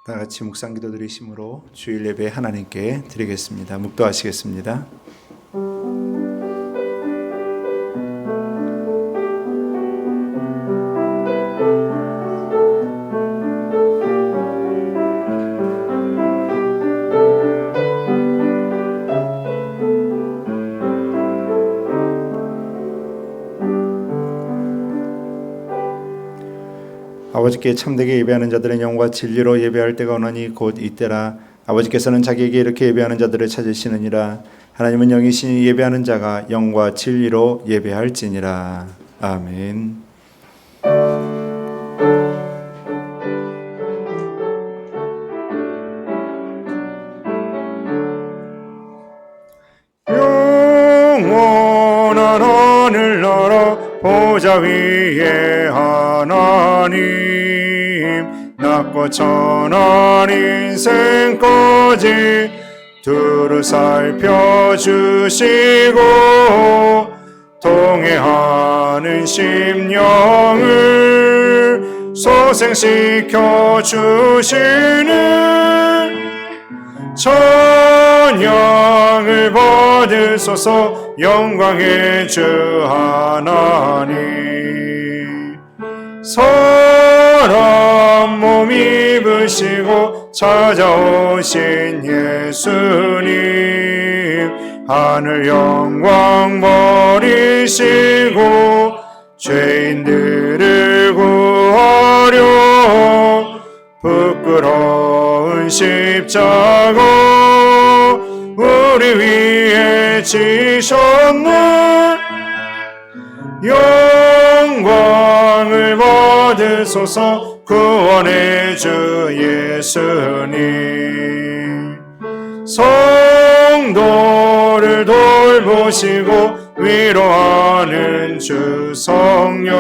다 같이 묵상 기도 드리심으로 주일 예배 하나님께 드리겠습니다. 묵도하시겠습니다. 아버지께 참되게 예배하는 자들은 영과 진리로 예배할 때가 오나니 곧 이때라. 아버지께서는 자기에게 이렇게 예배하는 자들을 찾으시느니라. 하나님은 영이시니 예배하는 자가 영과 진리로 예배할지니라. 아멘. 영원한 하늘나라 보좌 위에 하나님, 낮고 천한 인생까지 두루 살펴주시고 동행하는 심령을 소생시켜 주시는 찬양을 받으소서. 영광의 주 하나님, 사람 몸 입으시고 찾아오신 예수님, 하늘 영광 버리시고 죄인들을 구하려 부끄러운 십자가 우리 위에 지셨네. 영광을 받으소서. 구원의 주 예수님, 성도를 돌보시고 위로하는 주 성령,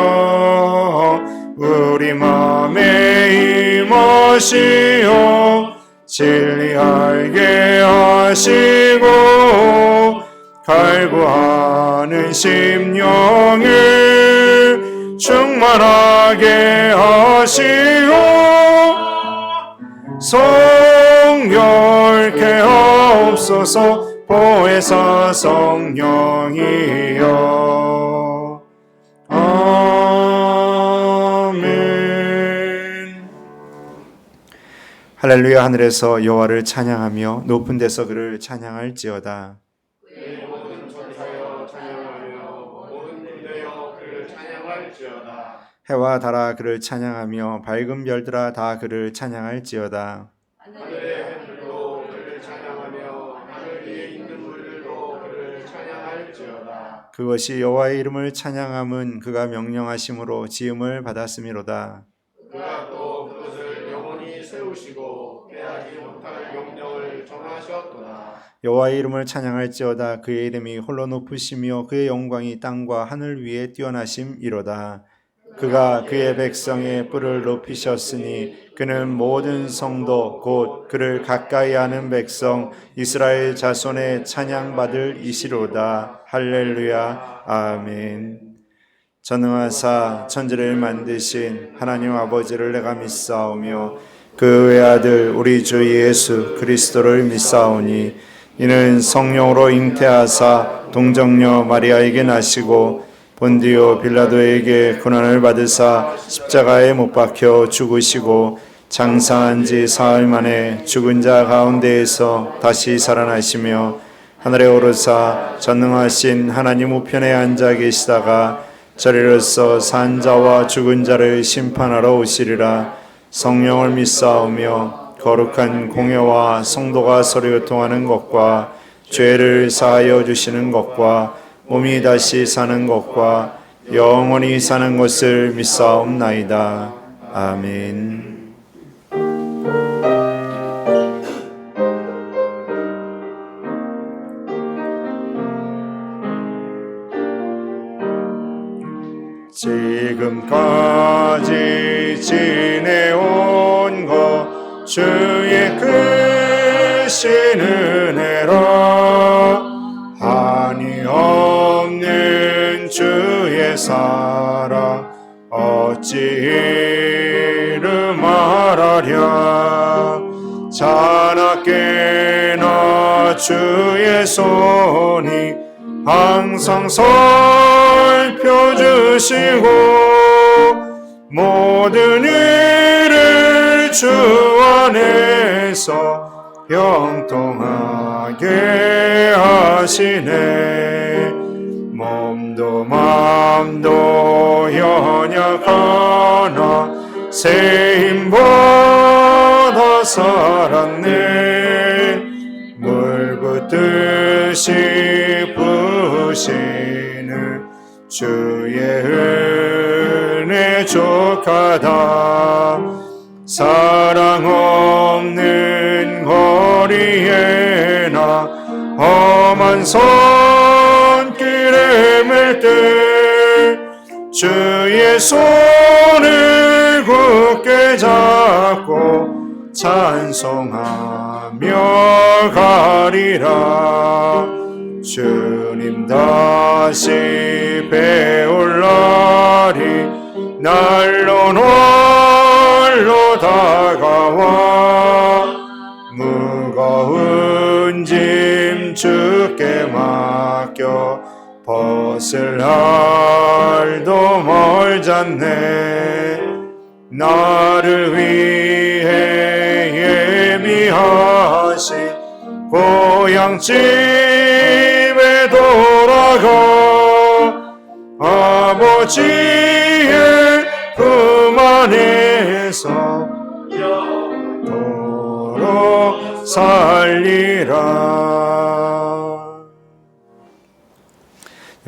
우리 맘에 임하시어 진리 알게 하시고 갈구하는 심령을 충만하게 하시어 성결케 하옵소서. 보혜사 성령이여. 아멘. 할렐루야. 하늘에서 여호와를 찬양하며 높은 데서 그를 찬양할지어다. 해와 달아 그를 찬양하며 밝은 별들아 다 그를 찬양할지어다. 하늘의 해들도 그를 찬양하며 하늘 위에 있는 물들도 그를 찬양할지어다. 그것이 여호와의 이름을 찬양함은 그가 명령하심으로 지음을 받았음이로다. 그가 또 그것을 영원히 세우시고 깨하지 못할 명령을 정하셨도다. 여호와의 이름을 찬양할지어다. 그의 이름이 홀로 높으시며 그의 영광이 땅과 하늘 위에 뛰어나심이로다. 그가 그의 백성의 뿔을 높이셨으니 그는 모든 성도 곧 그를 가까이 하는 백성 이스라엘 자손의 찬양받을 이시로다. 할렐루야. 아멘. 전능하사 천지를 만드신 하나님 아버지를 내가 믿사오며 그 외아들 우리 주 예수 그리스도를 믿사오니 이는 성령으로 잉태하사 동정녀 마리아에게 나시고 본디오 빌라도에게 고난을 받으사 십자가에 못 박혀 죽으시고 장사한 지 사흘 만에 죽은 자 가운데에서 다시 살아나시며 하늘에 오르사 전능하신 하나님 우편에 앉아 계시다가 저리로서 산 자와 죽은 자를 심판하러 오시리라. 성령을 믿사오며 거룩한 공회와 성도가 서로 교통하는 것과 죄를 사하여 주시는 것과 몸이 다시 사는 것과 영원히 사는 것을 믿사옵나이다. 아멘. 지금까지 지내온 것 주의 크신 은혜라. 한이 없는 주의 사랑 어찌 이루 말하랴. 자나깨나 주의 손이 항상 살펴주시고 모든 일을 주 안에서 형통하게 하시네. 몸도 마음도 연약하나 새 힘보다 살았네. 물 붓듯이 부으시는 주의 은혜 족하다. 사랑 없는 거리에나 험한 손길에 맬 때 주의 손을 굳게 잡고 찬송하며 가리라. 주님 다시 배울 날이 날로 날로 다가와 무거운 짐 주께 맡겨 벗을 날도 멀잖네. 나를 위해 예비하신 고향집에 돌아가 아버지의 품 안에서 영원토록 살리라.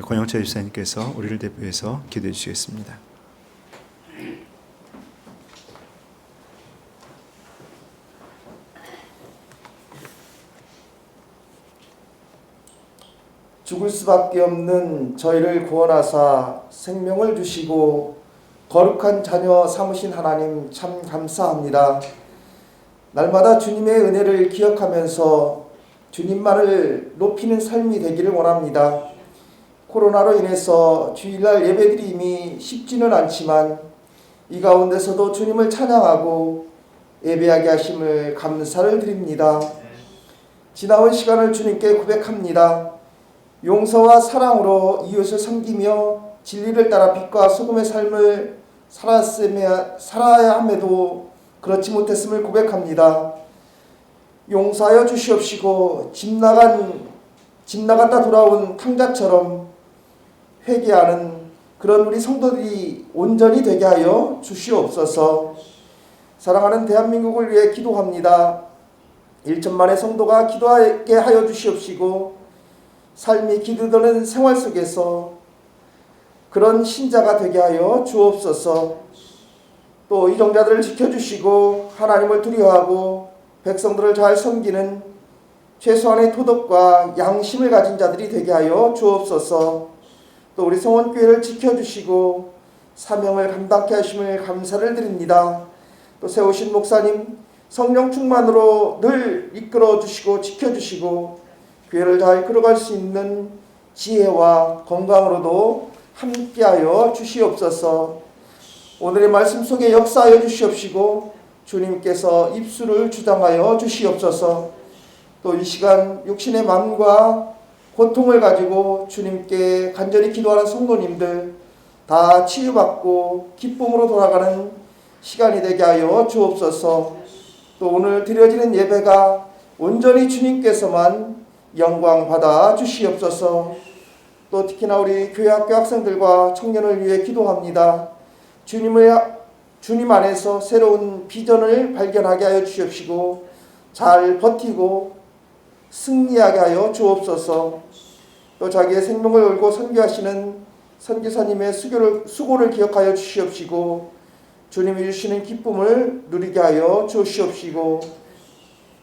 권영철 집사님께서 우리를 대표해서 기도해 주시겠습니다. 죽을 수밖에 없는 저희를 구원하사 생명을 주시고 거룩한 자녀 삼으신 하나님 참 감사합니다. 날마다 주님의 은혜를 기억하면서 주님만을 높이는 삶이 되기를 원합니다. 코로나로 인해서 주일날 예배드림이 쉽지는 않지만 이 가운데서도 주님을 찬양하고 예배하게 하심을 감사를 드립니다. 지나온 시간을 주님께 고백합니다. 용서와 사랑으로 이웃을 섬기며 진리를 따라 빛과 소금의 삶을 살아야 함에도 그렇지 못했음을 고백합니다. 용서하여 주시옵시고 집 나갔다 돌아온 탕자처럼 회개하는 그런 우리 성도들이 온전히 되게 하여 주시옵소서. 사랑하는 대한민국을 위해 기도합니다. 1천만의 성도가 기도하게 하여 주시옵시고 삶이 기드드는 생활 속에서 그런 신자가 되게 하여 주옵소서. 또 이정자들을 지켜주시고 하나님을 두려워하고 백성들을 잘 섬기는 최소한의 도덕과 양심을 가진 자들이 되게 하여 주옵소서. 또 우리 성원교회를 지켜주시고 사명을 감당케 하심을 감사를 드립니다. 또 세우신 목사님 성령 충만으로 늘 이끌어 주시고 지켜주시고 교회를 잘 끌어갈 수 있는 지혜와 건강으로도 함께하여 주시옵소서. 오늘의 말씀 속에 역사하여 주시옵시고 주님께서 입술을 주장하여 주시옵소서. 또 이 시간 육신의 마음과 고통을 가지고 주님께 간절히 기도하는 성도님들 다 치유받고 기쁨으로 돌아가는 시간이 되게 하여 주옵소서. 또 오늘 드려지는 예배가 온전히 주님께서만 영광 받아 주시옵소서. 또 특히나 우리 교회 학교 학생들과 청년을 위해 기도합니다. 주님 안에서 새로운 비전을 발견하게 하여 주시옵시고 잘 버티고 승리하게 하여 주옵소서. 또 자기의 생명을 걸고 선교하시는 선교사님의 수고를 기억하여 주시옵시고 주님이 주시는 기쁨을 누리게 하여 주시옵시고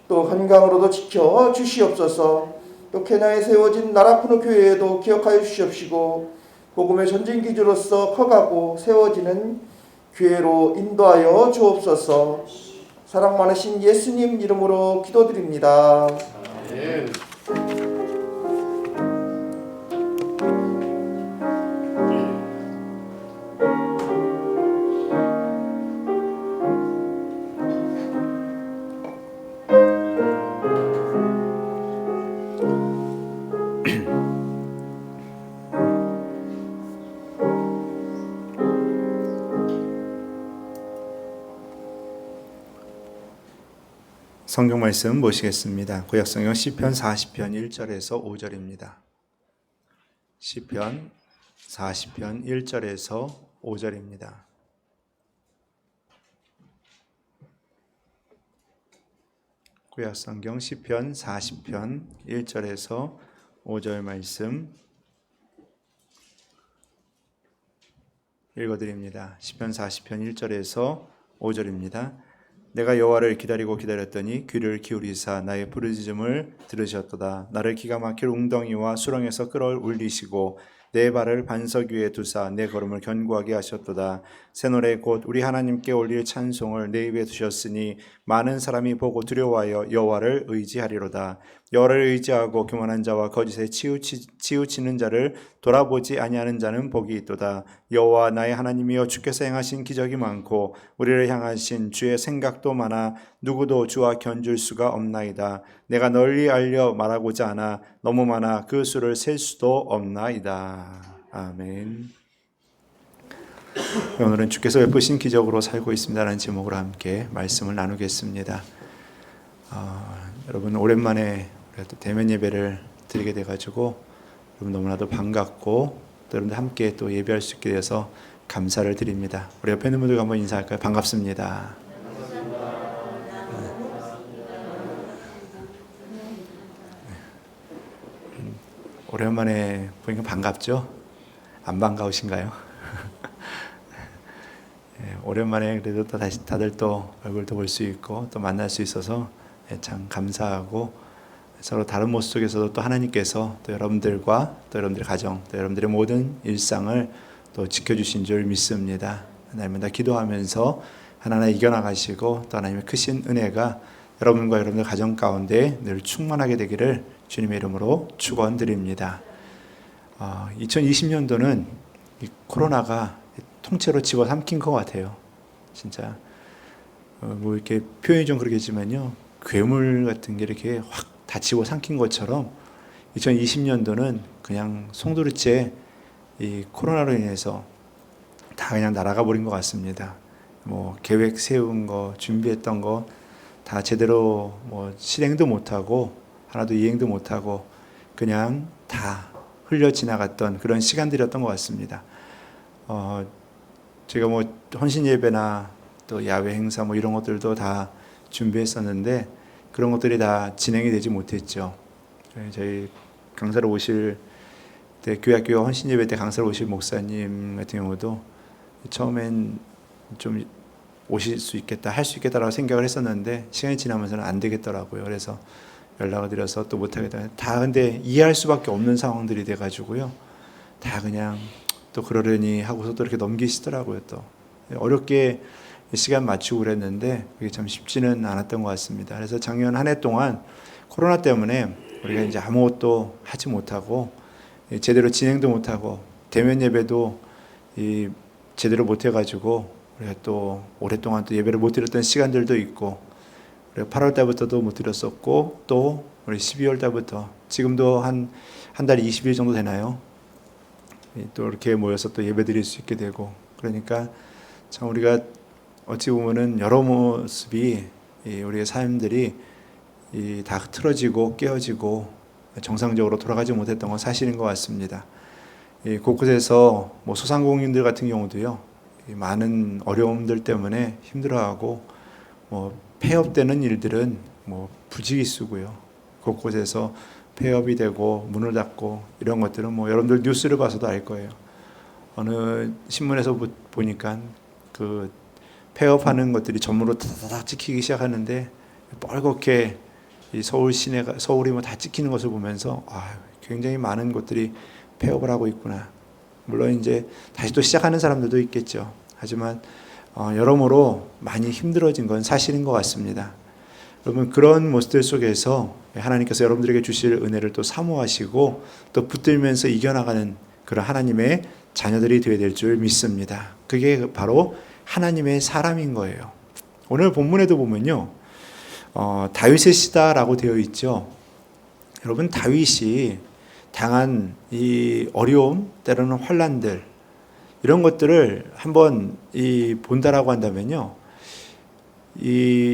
또 건강으로도 지켜 주시옵소서. 또 케냐에 세워진 나라쿠노 교회에도 기억하여 주시옵시고 복음의 전진기지로서 커가고 세워지는 교회로 인도하여 주옵소서. 사랑 많으신 예수님 이름으로 기도드립니다. 아멘. 성경 말씀 보시겠습니다. 구약성경 시편 40편 1절에서 5절입니다. 시편 40편 1절에서 5절입니다. 구약성경 시편 40편 1절에서 5절 말씀 읽어드립니다. 시편 40편 1절에서 5절입니다. 내가 여호와를 기다리고 기다렸더니 귀를 기울이사 나의 부르짖음을 들으셨도다. 나를 기가 막힐 웅덩이와 수렁에서 끌어올리시고 내 발을 반석 위에 두사 내 걸음을 견고하게 하셨도다. 새 노래 곧 우리 하나님께 올릴 찬송을 내 입에 두셨으니 많은 사람이 보고 두려워하여 여호와를 의지하리로다. 여호와를 의지하고 교만한 자와 거짓에 치우치는 자를 돌아보지 아니하는 자는 복이 있도다. 여호와 나의 하나님이여 주께서 행하신 기적이 많고 우리를 향하신 주의 생각도 많아 누구도 주와 견줄 수가 없나이다. 내가 널리 알려 말하고자 하나 너무 많아 그 수를 셀 수도 없나이다. 아멘. 오늘은 주께서 베푸신 기적으로 살고 있습니다라는 제목으로 함께 말씀을 나누겠습니다. 여러분 오랜만에 또 대면 예배를 드리게 돼가지고 여러분 너무나도 반갑고 또 여러분들 함께 또 예배할 수 있게 돼서 감사를 드립니다. 우리 옆에 있는 분들과 한번 인사할까요? 반갑습니다. 오랜만에 보니까 반갑죠? 안 반가우신가요? 오랜만에 그래도 또 다시 다들 또 얼굴도 볼 수 있고 또 만날 수 있어서 참 감사하고 서로 다른 모습 속에서도 또 하나님께서 또 여러분들과 또 여러분들의 가정 또 여러분들의 모든 일상을 또 지켜주신 줄 믿습니다. 하나님은 기도하면서 하나하나 이겨나가시고 또 하나님의 크신 은혜가 여러분과 여러분들 가정 가운데 늘 충만하게 되기를 주님의 이름으로 축원드립니다. 2020년도는 이 코로나가 통째로 집어삼킨 것 같아요. 진짜 뭐 이렇게 표현이 좀 그러겠지만요, 괴물 같은 게 이렇게 확 다 집어삼킨 것처럼 2020년도는 그냥 송두리째 이 코로나로 인해서 다 그냥 날아가 버린 것 같습니다. 뭐 계획 세운 거, 준비했던 거 다 제대로 뭐 실행도 못하고 하나도 이행도 못하고 그냥 다 흘려 지나갔던 그런 시간들이었던 것 같습니다. 제가 뭐 헌신 예배나 또 야외 행사 뭐 이런 것들도 다 준비했었는데 그런 것들이 다 진행이 되지 못했죠. 저희 강사로 오실 때 교회학교 헌신 예배 때 강사로 오실 목사님 같은 경우도 처음엔 좀 오실 수 있겠다, 할 수 있겠다라고 생각을 했었는데 시간이 지나면서는 안 되겠더라고요. 그래서 연락을 드려서 또 못하겠다. 다 근데 이해할 수밖에 없는 상황들이 돼가지고요. 다 그냥 또 그러려니 하고서 또 이렇게 넘기시더라고요. 또 어렵게 시간 맞추고 그랬는데 그게 참 쉽지는 않았던 것 같습니다. 그래서 작년 한 해 동안 코로나 때문에 우리가 이제 아무것도 하지 못하고 제대로 진행도 못하고 대면 예배도 제대로 못해가지고 우리가 또 오랫동안 또 예배를 못 드렸던 시간들도 있고 8월 달부터도 못 드렸었고 또 우리 12월 달부터 지금도 한 달 20일 정도 되나요? 또 이렇게 모여서 또 예배 드릴 수 있게 되고 그러니까 참 우리가 어찌 보면은 여러 모습이 우리의 삶들이 다 흐트러지고 깨어지고 정상적으로 돌아가지 못했던 건 사실인 것 같습니다. 곳곳에서 뭐 소상공인들 같은 경우도요 많은 어려움들 때문에 힘들어하고 뭐 폐업되는 일들은 뭐 부지기수고요. 곳곳에서 폐업이 되고 문을 닫고 이런 것들은 뭐 여러분들 뉴스를 봐서도 알 거예요. 어느 신문에서 보니까 그 폐업하는 것들이 전부로 다다닥 찍히기 시작하는데 뻘겋게 이 서울 시내가 서울이 뭐 다 찍히는 것을 보면서 굉장히 많은 곳들이 폐업을 하고 있구나. 물론 이제 다시 또 시작하는 사람들도 있겠죠. 하지만 여러모로 많이 힘들어진 건 사실인 것 같습니다. 여러분 그런 모습들 속에서 하나님께서 여러분들에게 주실 은혜를 또 사모하시고 또 붙들면서 이겨나가는 그런 하나님의 자녀들이 되어야 될 줄 믿습니다. 그게 바로 하나님의 사람인 거예요. 오늘 본문에도 보면요, 다윗의 시다라고 되어 있죠. 여러분 다윗이 당한 이 어려움, 때로는 환난들 이런 것들을 한번 본다라고 한다면요,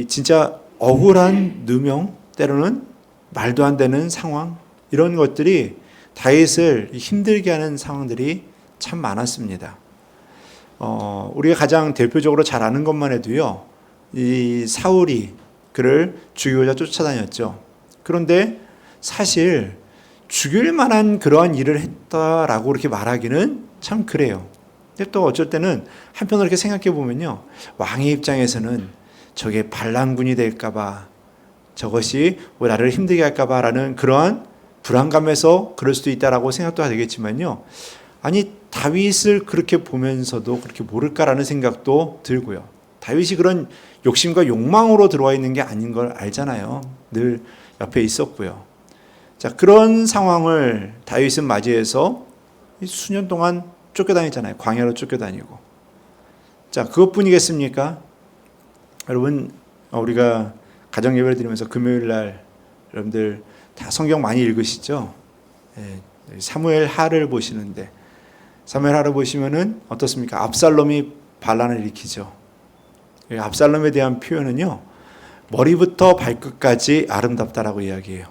진짜 억울한 누명, 때로는 말도 안 되는 상황, 이런 것들이 다윗을 힘들게 하는 상황들이 참 많았습니다. 우리가 가장 대표적으로 잘 아는 것만 해도요, 이 사울이 그를 죽이고자 쫓아다녔죠. 그런데 사실 죽일 만한 그러한 일을 했다라고 그렇게 말하기는 참 그래요. 근데 또 어쩔 때는 한편으로 이렇게 생각해 보면요, 왕의 입장에서는 저게 반란군이 될까봐, 저것이 나를 힘들게 할까봐라는 그러한 불안감에서 그럴 수도 있다라고 생각도 되겠지만요, 아니 다윗을 그렇게 보면서도 그렇게 모를까라는 생각도 들고요. 다윗이 그런 욕심과 욕망으로 들어와 있는 게 아닌 걸 알잖아요. 늘 옆에 있었고요. 자, 그런 상황을 다윗은 맞이해서 수년 동안 쫓겨다니잖아요. 광야로 쫓겨다니고. 자, 그것뿐이겠습니까? 여러분, 우리가 가정 예배를 드리면서 금요일 날 여러분들 다 성경 많이 읽으시죠? 사무엘 하를 보시는데, 사무엘 하를 보시면은 어떻습니까? 압살롬이 반란을 일으키죠. 압살롬에 대한 표현은요, 머리부터 발끝까지 아름답다라고 이야기해요.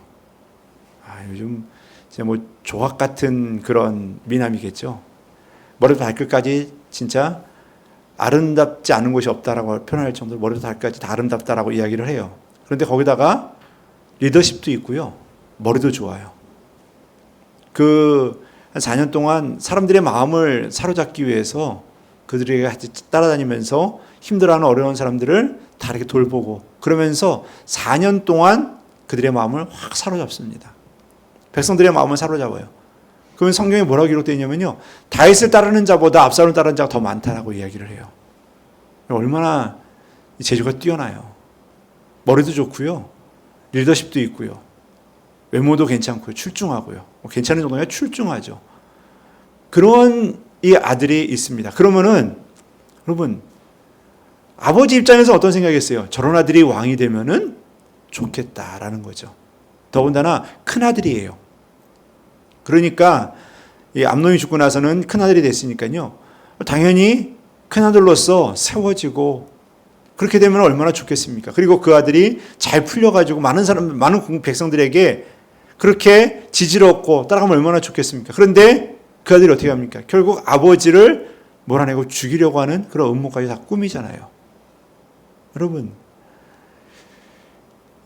요즘 이제 뭐 조각 같은 그런 미남이겠죠. 머리부터 발끝까지 진짜 아름답지 않은 곳이 없다라고 표현할 정도로 머리부터 발끝까지 다 아름답다라고 이야기를 해요. 그런데 거기다가 리더십도 있고요, 머리도 좋아요. 한 4년 동안 사람들의 마음을 사로잡기 위해서 그들에게 같이 따라다니면서 힘들어하는 어려운 사람들을 다 이렇게 돌보고, 그러면서 4년 동안 그들의 마음을 확 사로잡습니다. 백성들의 마음을 사로잡아요. 그러면 성경에 뭐라고 기록되어 있냐면요, 다윗을 따르는 자보다 압살롬을 따르는 자가 더 많다라고 이야기를 해요. 얼마나 재주가 뛰어나요. 머리도 좋고요, 리더십도 있고요, 외모도 괜찮고요, 출중하고요. 괜찮은 정도가 아니라 출중하죠. 그런 이 아들이 있습니다. 그러면은 여러분, 아버지 입장에서 어떤 생각이겠어요? 저런 아들이 왕이 되면은 좋겠다라는 거죠. 더군다나 큰 아들이에요. 그러니까 이 암논이 죽고 나서는 큰 아들이 됐으니까요, 당연히 큰 아들로서 세워지고, 그렇게 되면 얼마나 좋겠습니까? 그리고 그 아들이 잘 풀려가지고 많은 백성들에게 그렇게 지지를 얻고 따라가면 얼마나 좋겠습니까? 그런데 그 아들이 어떻게 합니까? 결국 아버지를 몰아내고 죽이려고 하는 그런 음모까지 다 꾸미잖아요. 여러분,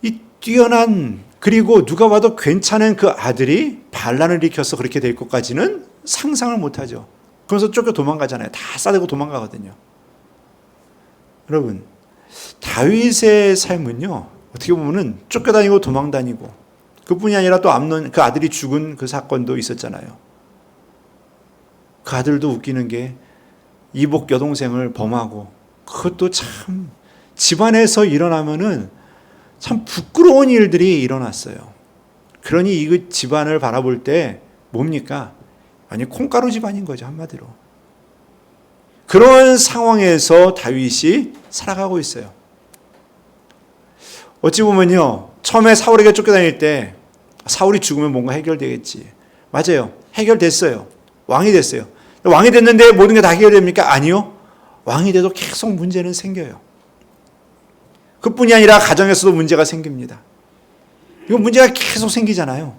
이 뛰어난, 그리고 누가 봐도 괜찮은 그 아들이 반란을 일으켜서 그렇게 될 것까지는 상상을 못하죠. 그래서 쫓겨 도망가잖아요. 다 싸대고 도망가거든요. 여러분, 다윗의 삶은요, 어떻게 보면은 쫓겨다니고 도망다니고, 그뿐이 아니라 또 암논, 그 아들이 죽은 그 사건도 있었잖아요. 그 아들도 웃기는 게 이복 여동생을 범하고, 그것도 참 집안에서 일어나면은 참 부끄러운 일들이 일어났어요. 그러니 이 집안을 바라볼 때 뭡니까? 아니, 콩가루 집안인 거죠, 한마디로. 그런 상황에서 다윗이 살아가고 있어요. 어찌 보면요, 처음에 사울에게 쫓겨다닐 때 사울이 죽으면 뭔가 해결되겠지. 맞아요. 해결됐어요. 왕이 됐어요. 왕이 됐는데 모든 게 다 해결됩니까? 아니요. 왕이 돼도 계속 문제는 생겨요. 그뿐이 아니라 가정에서도 문제가 생깁니다. 이거 문제가 계속 생기잖아요.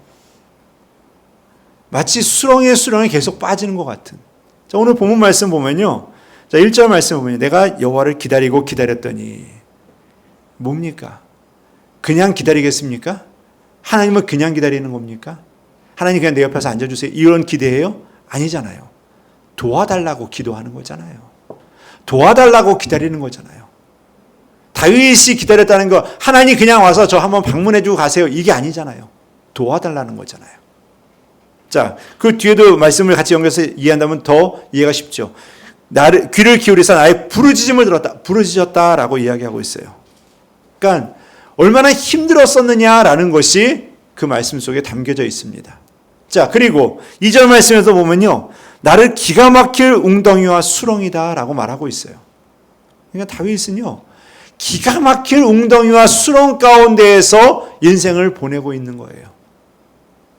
마치 수렁에 계속 빠지는 것 같은. 자, 오늘 본문 말씀 보면요, 자, 1절 말씀 보면요, 내가 여호와를 기다리고 기다렸더니, 뭡니까? 그냥 기다리겠습니까? 하나님은 그냥 기다리는 겁니까? 하나님 그냥 내 옆에서 앉아주세요, 이런 기대해요? 아니잖아요. 도와달라고 기도하는 거잖아요. 도와달라고 기다리는 거잖아요. 다윗이 기다렸다는 거, 하나님 그냥 와서 저 한번 방문해주고 가세요, 이게 아니잖아요. 도와달라는 거잖아요. 자, 그 뒤에도 말씀을 같이 연결해서 이해한다면 더 이해가 쉽죠. 귀를 기울이사 나의 부르짖음을 들었다, 부르짖었다라고 이야기하고 있어요. 그러니까 얼마나 힘들었었느냐라는 것이 그 말씀 속에 담겨져 있습니다. 자, 그리고 2절 말씀에서 보면요, 나를 기가 막힐 웅덩이와 수렁이다라고 말하고 있어요. 그러니까 다윗은요, 기가 막힐 웅덩이와 수렁 가운데에서 인생을 보내고 있는 거예요.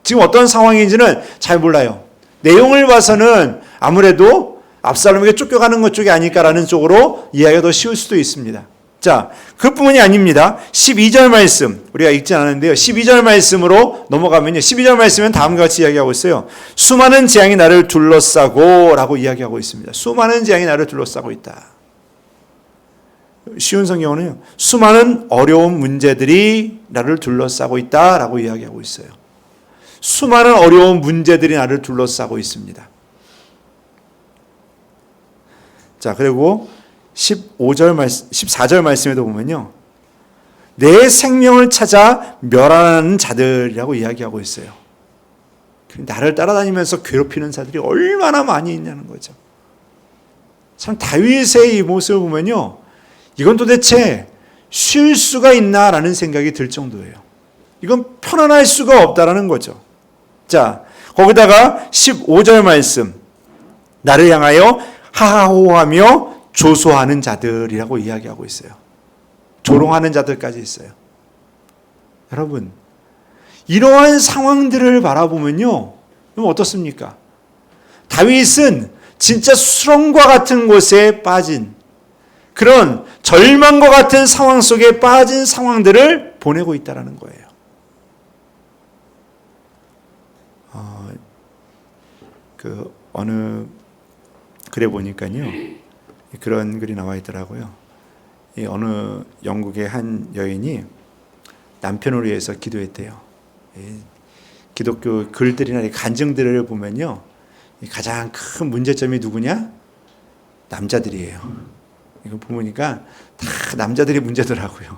지금 어떤 상황인지는 잘 몰라요. 내용을 봐서는 아무래도 압살롬에게 쫓겨가는 것 쪽이 아닐까라는 쪽으로 이해하기가 더 쉬울 수도 있습니다. 자, 그뿐만이 아닙니다. 12절 말씀 우리가 읽지 않았는데요. 12절 말씀으로 넘어가면요. 12절 말씀은 다음과 같이 이야기하고 있어요. 수많은 재앙이 나를 둘러싸고 라고 이야기하고 있습니다. 수많은 재앙이 나를 둘러싸고 있다. 쉬운 성경은요. 수많은 어려운 문제들이 나를 둘러싸고 있다 라고 이야기하고 있어요. 수많은 어려운 문제들이 나를 둘러싸고 있습니다. 자, 그리고 14절 말씀에도 보면요. 내 생명을 찾아 멸하는 자들이라고 이야기하고 있어요. 나를 따라다니면서 괴롭히는 자들이 얼마나 많이 있냐는 거죠. 참 다윗의 이 모습을 보면요. 이건 도대체 쉴 수가 있나라는 생각이 들 정도예요. 이건 편안할 수가 없다라는 거죠. 자, 거기다가 15절 말씀. 나를 향하여 하하호하며 조소하는 자들이라고 이야기하고 있어요. 조롱하는 자들까지 있어요. 여러분, 이러한 상황들을 바라보면요. 그럼 어떻습니까? 다윗은 진짜 수렁과 같은 곳에 빠진 그런 절망과 같은 상황 속에 빠진 상황들을 보내고 있다는 거예요. 어느 글에 보니까요. 그런 글이 나와 있더라고요. 어느 영국의 한 여인이 남편을 위해서 기도했대요. 기독교 글들이나 간증들을 보면요. 가장 큰 문제점이 누구냐? 남자들이에요. 이거 보니까 다 남자들이 문제더라고요.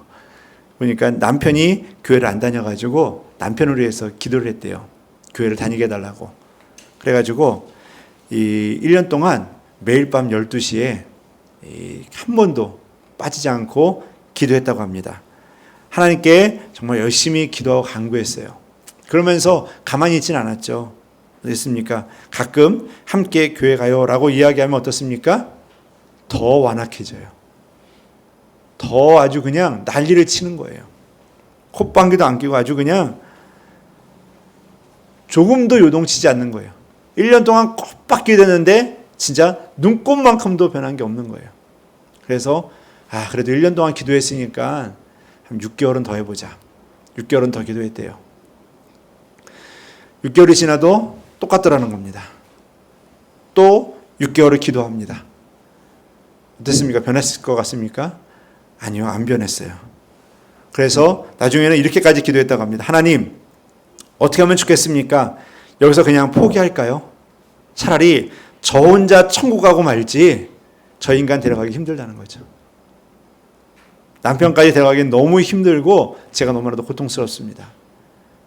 보니까 남편이 교회를 안 다녀가지고 남편을 위해서 기도를 했대요. 교회를 다니게 해달라고. 그래가지고 이 1년 동안 매일 밤 12시에 한 번도 빠지지 않고 기도했다고 합니다. 하나님께 정말 열심히 기도하고 간구했어요. 그러면서 가만히 있지는 않았죠. 어떻습니까? 가끔 함께 교회 가요라고 이야기하면 어떻습니까? 더 완악해져요. 더 아주 그냥 난리를 치는 거예요. 콧방귀도 안 끼고 아주 그냥 조금도 요동치지 않는 거예요. 1년 동안 콧밖에 됐는데 진짜 눈곱만큼도 변한 게 없는 거예요. 그래서 그래도 1년 동안 기도했으니까 한 6개월은 더 해보자. 6개월은 더 기도했대요. 6개월이 지나도 똑같더라는 겁니다. 또 6개월을 기도합니다. 어땠습니까? 변했을 것 같습니까? 아니요, 안 변했어요. 그래서 나중에는 이렇게까지 기도했다고 합니다. 하나님, 어떻게 하면 좋겠습니까? 여기서 그냥 포기할까요? 차라리 저 혼자 천국 가고 말지 저 인간 데려가기 힘들다는 거죠. 남편까지 데려가기엔 너무 힘들고 제가 너무나도 고통스럽습니다.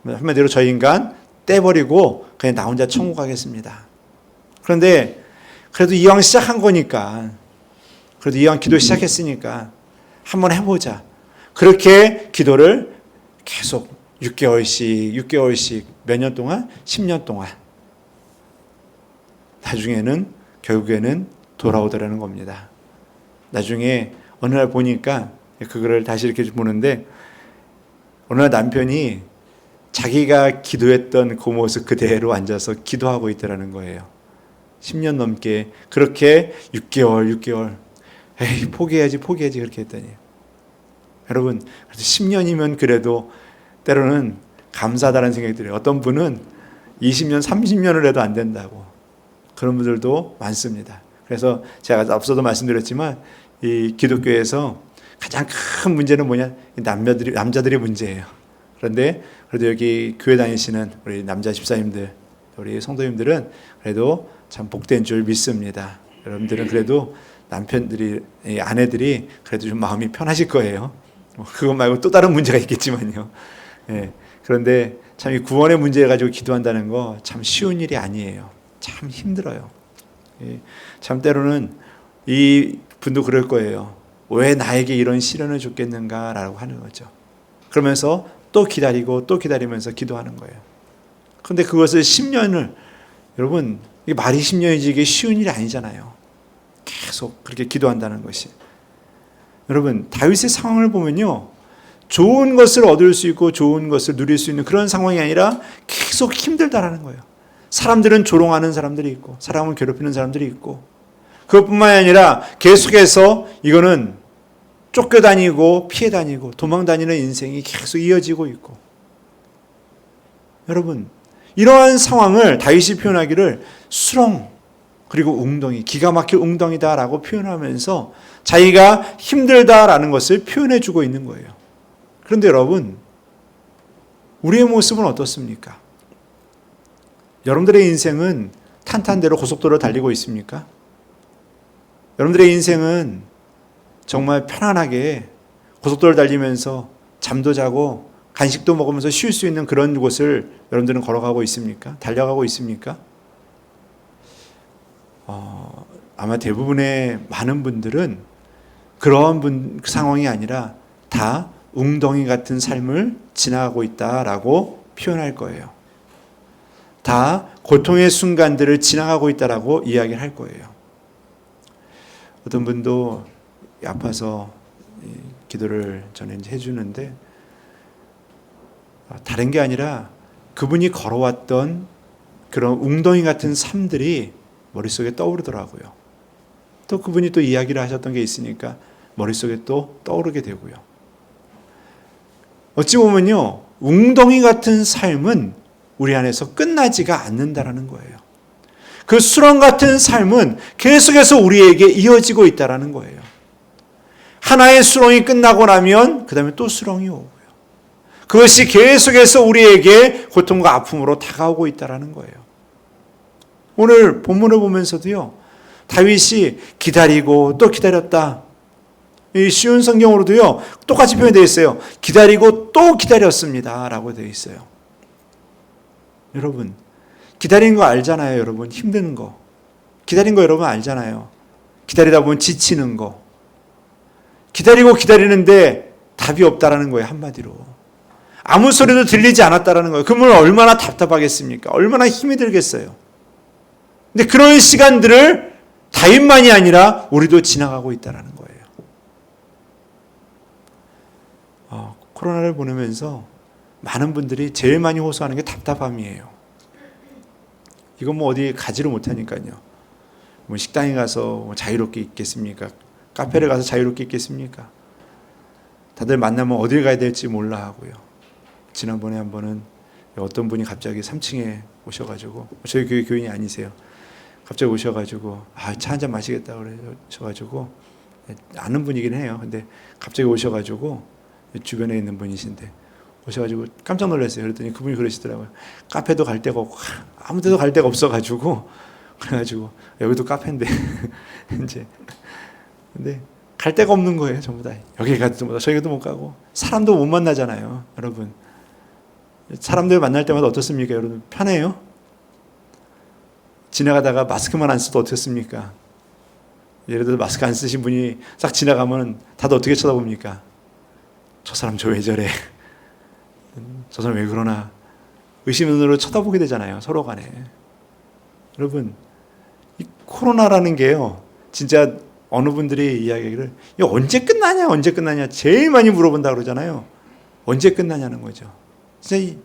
한마디로 저 인간 떼버리고 그냥 나 혼자 천국 가겠습니다. 그런데 그래도 이왕 시작한 거니까, 그래도 이왕 기도 시작했으니까 한번 해보자. 그렇게 기도를 계속 6개월씩 몇 년 동안? 10년 동안. 나중에는 결국에는 돌아오더라는 겁니다. 나중에 어느 날 보니까 그거를 다시 이렇게 보는데 어느 날 남편이 자기가 기도했던 그 모습 그대로 앉아서 기도하고 있더라는 거예요. 10년 넘게 그렇게 6개월 에이 포기해야지 그렇게 했더니 여러분 10년이면 그래도 때로는 감사하다는 생각이 들어요. 어떤 분은 20년 30년을 해도 안 된다고 그런 분들도 많습니다. 그래서 제가 앞서도 말씀드렸지만 이 기독교에서 가장 큰 문제는 뭐냐? 남자들의 문제예요. 그런데 그래도 여기 교회 다니시는 우리 남자 집사님들, 우리 성도님들은 그래도 참 복된 줄 믿습니다. 여러분들은 그래도 남편들이, 아내들이 그래도 좀 마음이 편하실 거예요. 그것 말고 또 다른 문제가 있겠지만요. 예. 그런데 참 이 구원의 문제 가지고 기도한다는 거 참 쉬운 일이 아니에요. 참 힘들어요. 예. 참 때로는 이 분도 그럴 거예요. 왜 나에게 이런 시련을 줬겠는가라고 하는 거죠. 그러면서 또 기다리고 또 기다리면서 기도하는 거예요. 그런데 그것을 10년을 여러분 이게 말이 10년이지 이게 쉬운 일이 아니잖아요. 계속 그렇게 기도한다는 것이. 여러분 다윗의 상황을 보면요. 좋은 것을 얻을 수 있고 좋은 것을 누릴 수 있는 그런 상황이 아니라 계속 힘들다라는 거예요. 사람들은 조롱하는 사람들이 있고 사람을 괴롭히는 사람들이 있고 그것뿐만이 아니라 계속해서 이거는 쫓겨다니고 피해 다니고 도망 다니는 인생이 계속 이어지고 있고, 여러분 이러한 상황을 다윗이 표현하기를 수렁 그리고 웅덩이, 기가 막힐 웅덩이다라고 표현하면서 자기가 힘들다라는 것을 표현해 주고 있는 거예요. 그런데 여러분, 우리의 모습은 어떻습니까? 여러분들의 인생은 탄탄대로 고속도로를 달리고 있습니까? 여러분들의 인생은 정말 편안하게 고속도로를 달리면서 잠도 자고 간식도 먹으면서 쉴 수 있는 그런 곳을 여러분들은 걸어가고 있습니까? 달려가고 있습니까? 아마 대부분의 많은 분들은 그런 상황이 아니라 다 웅덩이 같은 삶을 지나가고 있다라고 표현할 거예요. 다 고통의 순간들을 지나가고 있다라고 이야기를 할 거예요. 어떤 분도 아파서 기도를 저는 해주는데, 다른 게 아니라 그분이 걸어왔던 그런 웅덩이 같은 삶들이 머릿속에 떠오르더라고요. 또 그분이 또 이야기를 하셨던 게 있으니까 머릿속에 또 떠오르게 되고요. 어찌 보면요, 웅덩이 같은 삶은 우리 안에서 끝나지가 않는다라는 거예요. 그 수렁 같은 삶은 계속해서 우리에게 이어지고 있다라는 거예요. 하나의 수렁이 끝나고 나면 그 다음에 또 수렁이 오고요. 그것이 계속해서 우리에게 고통과 아픔으로 다가오고 있다라는 거예요. 오늘 본문을 보면서도요, 다윗이 기다리고 또 기다렸다. 이 쉬운 성경으로도요, 똑같이 표현되어 있어요. 기다리고 또 기다렸습니다 라고 되어 있어요. 여러분, 기다리는 거 알잖아요. 여러분, 힘든 거. 기다린 거 여러분 알잖아요. 기다리다 보면 지치는 거. 기다리고 기다리는데 답이 없다라는 거예요. 한마디로. 아무 소리도 들리지 않았다라는 거예요. 그러면 얼마나 답답하겠습니까? 얼마나 힘이 들겠어요. 근데 그런 시간들을 다윗만이 아니라 우리도 지나가고 있다라는 거예요. 코로나를 보내면서 많은 분들이 제일 많이 호소하는 게 답답함이에요. 이건 뭐 어디 가지를 못하니까요. 뭐 식당에 가서 자유롭게 있겠습니까? 카페를 가서 자유롭게 있겠습니까? 다들 만나면 어딜 가야 될지 몰라 하고요. 지난번에 한 번은 어떤 분이 갑자기 3층에 오셔가지고, 저희 교회 교인이 아니세요. 갑자기 오셔가지고 차 한잔 마시겠다고 그러셔가지고, 아는 분이긴 해요. 근데 갑자기 오셔가지고, 주변에 있는 분이신데 오셔가지고 깜짝 놀랐어요. 그랬더니 그분이 그러시더라고요. 카페도 갈 데가 없고 아무 데도 갈 데가 없어가지고, 그래가지고 여기도 카페인데 이제 근데 갈 데가 없는 거예요. 전부 다 여기 가도 못 가고 저기도 못 가고 사람도 못 만나잖아요. 여러분, 사람들 만날 때마다 어떻습니까? 여러분, 편해요? 지나가다가 마스크만 안 써도 어떻습니까? 예를 들어 마스크 안 쓰신 분이 싹 지나가면 다들 어떻게 쳐다봅니까? 저 사람 저 왜 저래? 저 사람 왜 그러나? 의심의 눈으로 쳐다보게 되잖아요. 서로 간에. 여러분, 이 코로나라는 게요, 진짜 어느 분들이 이야기를 이거 언제 끝나냐 언제 끝나냐 제일 많이 물어본다 그러잖아요. 언제 끝나냐는 거죠. 진짜 이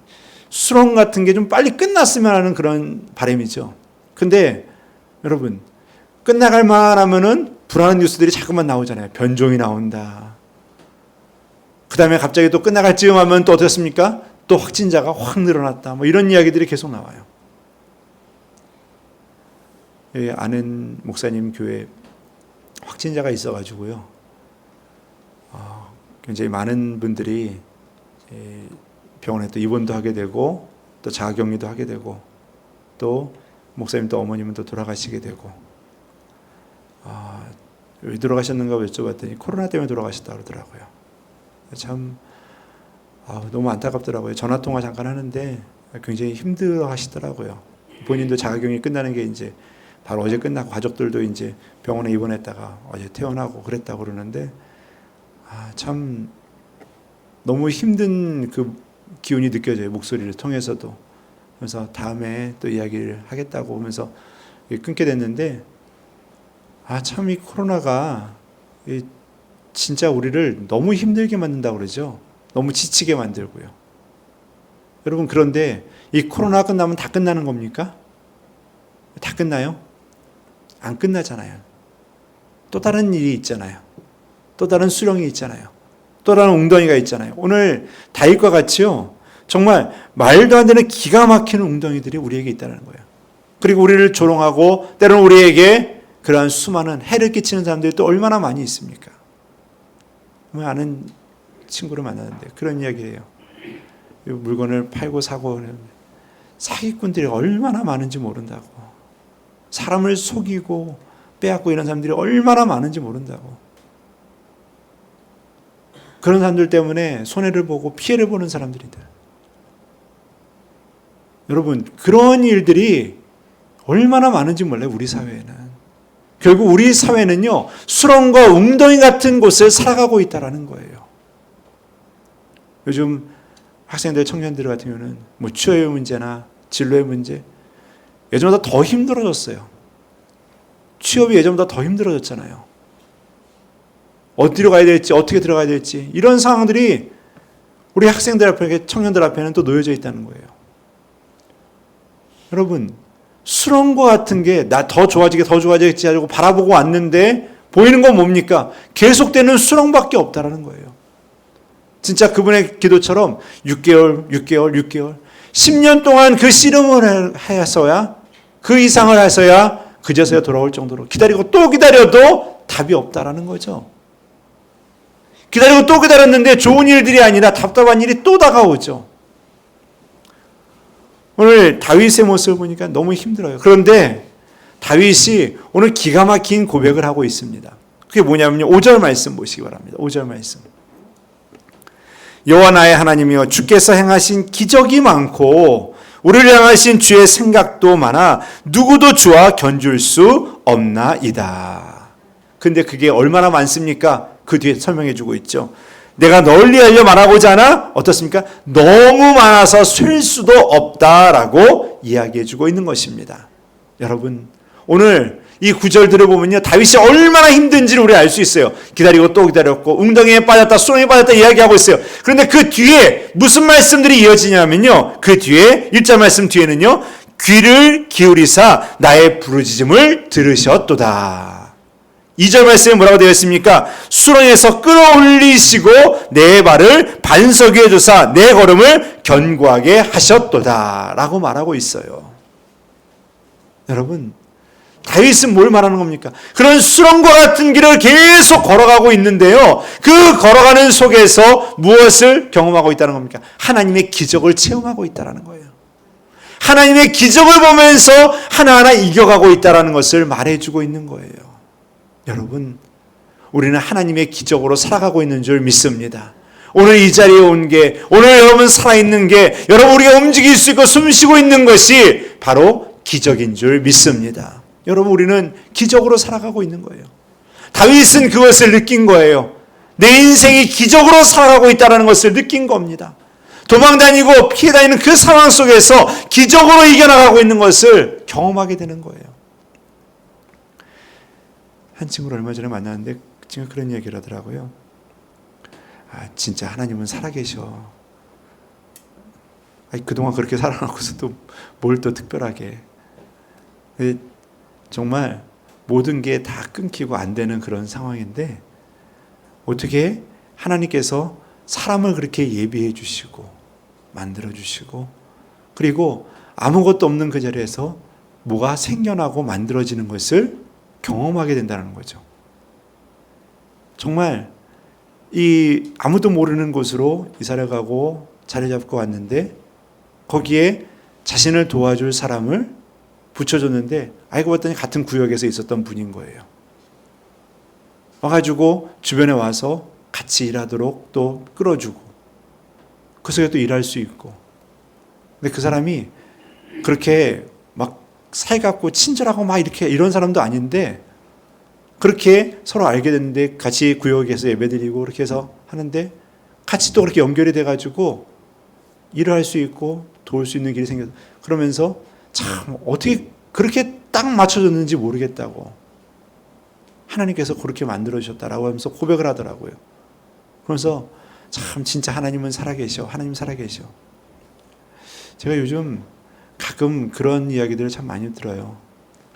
수렁 같은 게 좀 빨리 끝났으면 하는 그런 바람이죠. 근데 여러분, 끝나갈 만하면은 불안한 뉴스들이 자꾸만 나오잖아요. 변종이 나온다. 그 다음에 갑자기 또 끝나갈 즈음 하면 또 어떻습니까? 또 확진자가 확 늘어났다. 뭐 이런 이야기들이 계속 나와요. 아는 목사님 교회 확진자가 있어가지고요. 굉장히 많은 분들이 병원에 또 입원도 하게 되고 또 자가격리도 하게 되고 또 목사님 또 어머님은 또 돌아가시게 되고, 왜 돌아가셨는가 여쭤봤더니 코로나 때문에 돌아가셨다 그러더라고요. 참 너무 안타깝더라고요. 전화통화 잠깐 하는데 굉장히 힘들어 하시더라고요. 본인도 자가격리 끝나는 게 이제 바로 어제 끝나고 가족들도 이제 병원에 입원했다가 어제 퇴원하고 그랬다고 그러는데, 참 너무 힘든 그 기운이 느껴져요. 목소리를 통해서도. 그래서 다음에 또 이야기를 하겠다고 하면서 끊게 됐는데, 참 이 코로나가 진짜 우리를 너무 힘들게 만든다고 그러죠. 너무 지치게 만들고요. 여러분, 그런데 이 코로나 끝나면 다 끝나는 겁니까? 다 끝나요? 안 끝나잖아요. 또 다른 일이 있잖아요. 또 다른 수렁이 있잖아요. 또 다른 웅덩이가 있잖아요. 오늘 다윗과 같이요. 정말 말도 안 되는 기가 막히는 웅덩이들이 우리에게 있다는 거예요. 그리고 우리를 조롱하고 때로는 우리에게 그러한 수많은 해를 끼치는 사람들이 또 얼마나 많이 있습니까? 아는 친구를 만났는데 그런 이야기예요. 물건을 팔고 사고 사기꾼들이 얼마나 많은지 모른다고. 사람을 속이고 빼앗고 이런 사람들이 얼마나 많은지 모른다고. 그런 사람들 때문에 손해를 보고 피해를 보는 사람들이다. 여러분, 그런 일들이 얼마나 많은지 몰라요, 우리 사회에는. 결국 우리 사회는요, 수렁과 웅덩이 같은 곳을 살아가고 있다는 거예요. 요즘 학생들, 청년들 같은 경우는 뭐 취업의 문제나 진로의 문제, 예전보다 더 힘들어졌어요. 취업이 예전보다 더 힘들어졌잖아요. 어디로 가야 될지, 어떻게 들어가야 될지, 이런 상황들이 우리 학생들 앞에, 청년들 앞에는 또 놓여져 있다는 거예요. 여러분, 수렁과 같은 게 나 더 좋아지겠지 하고 바라보고 왔는데 보이는 건 뭡니까? 계속되는 수렁밖에 없다라는 거예요. 진짜 그분의 기도처럼 6개월, 10년 동안 그 씨름을 해서야, 그 이상을 해서야 그제서야 돌아올 정도로 기다리고 또 기다려도 답이 없다라는 거죠. 기다리고 또 기다렸는데 좋은 일들이 아니라 답답한 일이 또 다가오죠. 오늘 다윗의 모습을 보니까 너무 힘들어요. 그런데 다윗이 오늘 기가 막힌 고백을 하고 있습니다. 그게 뭐냐면요. 5절 말씀 보시기 바랍니다. 5절 말씀. 여호와 나의 하나님이여, 주께서 행하신 기적이 많고 우리를 향하신 주의 생각도 많아 누구도 주와 견줄 수 없나이다. 근데 그게 얼마나 많습니까? 그 뒤에 설명해 주고 있죠. 내가 널리 알려 말하고자 하나 어떻습니까? 너무 많아서 셀 수도 없다라고 이야기해 주고 있는 것입니다. 여러분, 오늘 이 구절들을 보면요, 다윗이 얼마나 힘든지를 우리 알 수 있어요. 기다리고 또 기다렸고 웅덩이에 빠졌다, 수렁에 빠졌다 이야기하고 있어요. 그런데 그 뒤에 무슨 말씀들이 이어지냐면요, 그 뒤에 1절 말씀 뒤에는요, 귀를 기울이사 나의 부르짖음을 들으셨도다. 2절 말씀에 뭐라고 되어 있습니까? 수렁에서 끌어올리시고 내 발을 반석 위에 두사 내 걸음을 견고하게 하셨도다 라고 말하고 있어요. 여러분, 다윗은 뭘 말하는 겁니까? 그런 수렁과 같은 길을 계속 걸어가고 있는데요, 그 걸어가는 속에서 무엇을 경험하고 있다는 겁니까? 하나님의 기적을 체험하고 있다는 거예요. 하나님의 기적을 보면서 하나하나 이겨가고 있다는 것을 말해주고 있는 거예요. 여러분, 우리는 하나님의 기적으로 살아가고 있는 줄 믿습니다. 오늘 이 자리에 온 게, 오늘 여러분 살아있는 게, 여러분 우리가 움직일 수 있고 숨 쉬고 있는 것이 바로 기적인 줄 믿습니다. 여러분, 우리는 기적으로 살아가고 있는 거예요. 다윗은 그것을 느낀 거예요. 내 인생이 기적으로 살아가고 있다는 것을 느낀 겁니다. 도망다니고 피해 다니는 그 상황 속에서 기적으로 이겨나가고 있는 것을 경험하게 되는 거예요. 한 친구를 얼마 전에 만났는데 그 친구가 그런 이야기를 하더라고요. 아, 진짜 하나님은 살아계셔. 아니, 그동안 그렇게 살아놓고서 또 뭘 또 특별하게. 정말 모든 게 다 끊기고 안 되는 그런 상황인데 어떻게 하나님께서 사람을 그렇게 예비해 주시고 만들어 주시고 그리고 아무것도 없는 그 자리에서 뭐가 생겨나고 만들어지는 것을 경험하게 된다는 거죠. 정말 이 아무도 모르는 곳으로 이사를 가고 자리 잡고 왔는데 거기에 자신을 도와줄 사람을 붙여줬는데 알고 봤더니 같은 구역에서 있었던 분인 거예요. 와가지고 주변에 와서 같이 일하도록 또 끌어주고 그 속에 또 일할 수 있고. 근데 그 사람이 그렇게 막 살갑고 친절하고 막 이렇게 이런 사람도 아닌데 그렇게 서로 알게 됐는데 같이 구역에서 예배드리고 그렇게 해서 하는데 같이 또 그렇게 연결이 돼가지고 일을 할 수 있고 도울 수 있는 길이 생겨서 그러면서 참 어떻게 그렇게 딱 맞춰졌는지 모르겠다고 하나님께서 그렇게 만들어주셨다라고 하면서 고백을 하더라고요. 그러면서 참 진짜 하나님은 살아계셔. 하나님 살아계셔. 제가 요즘 가끔 그런 이야기들을 참 많이 들어요.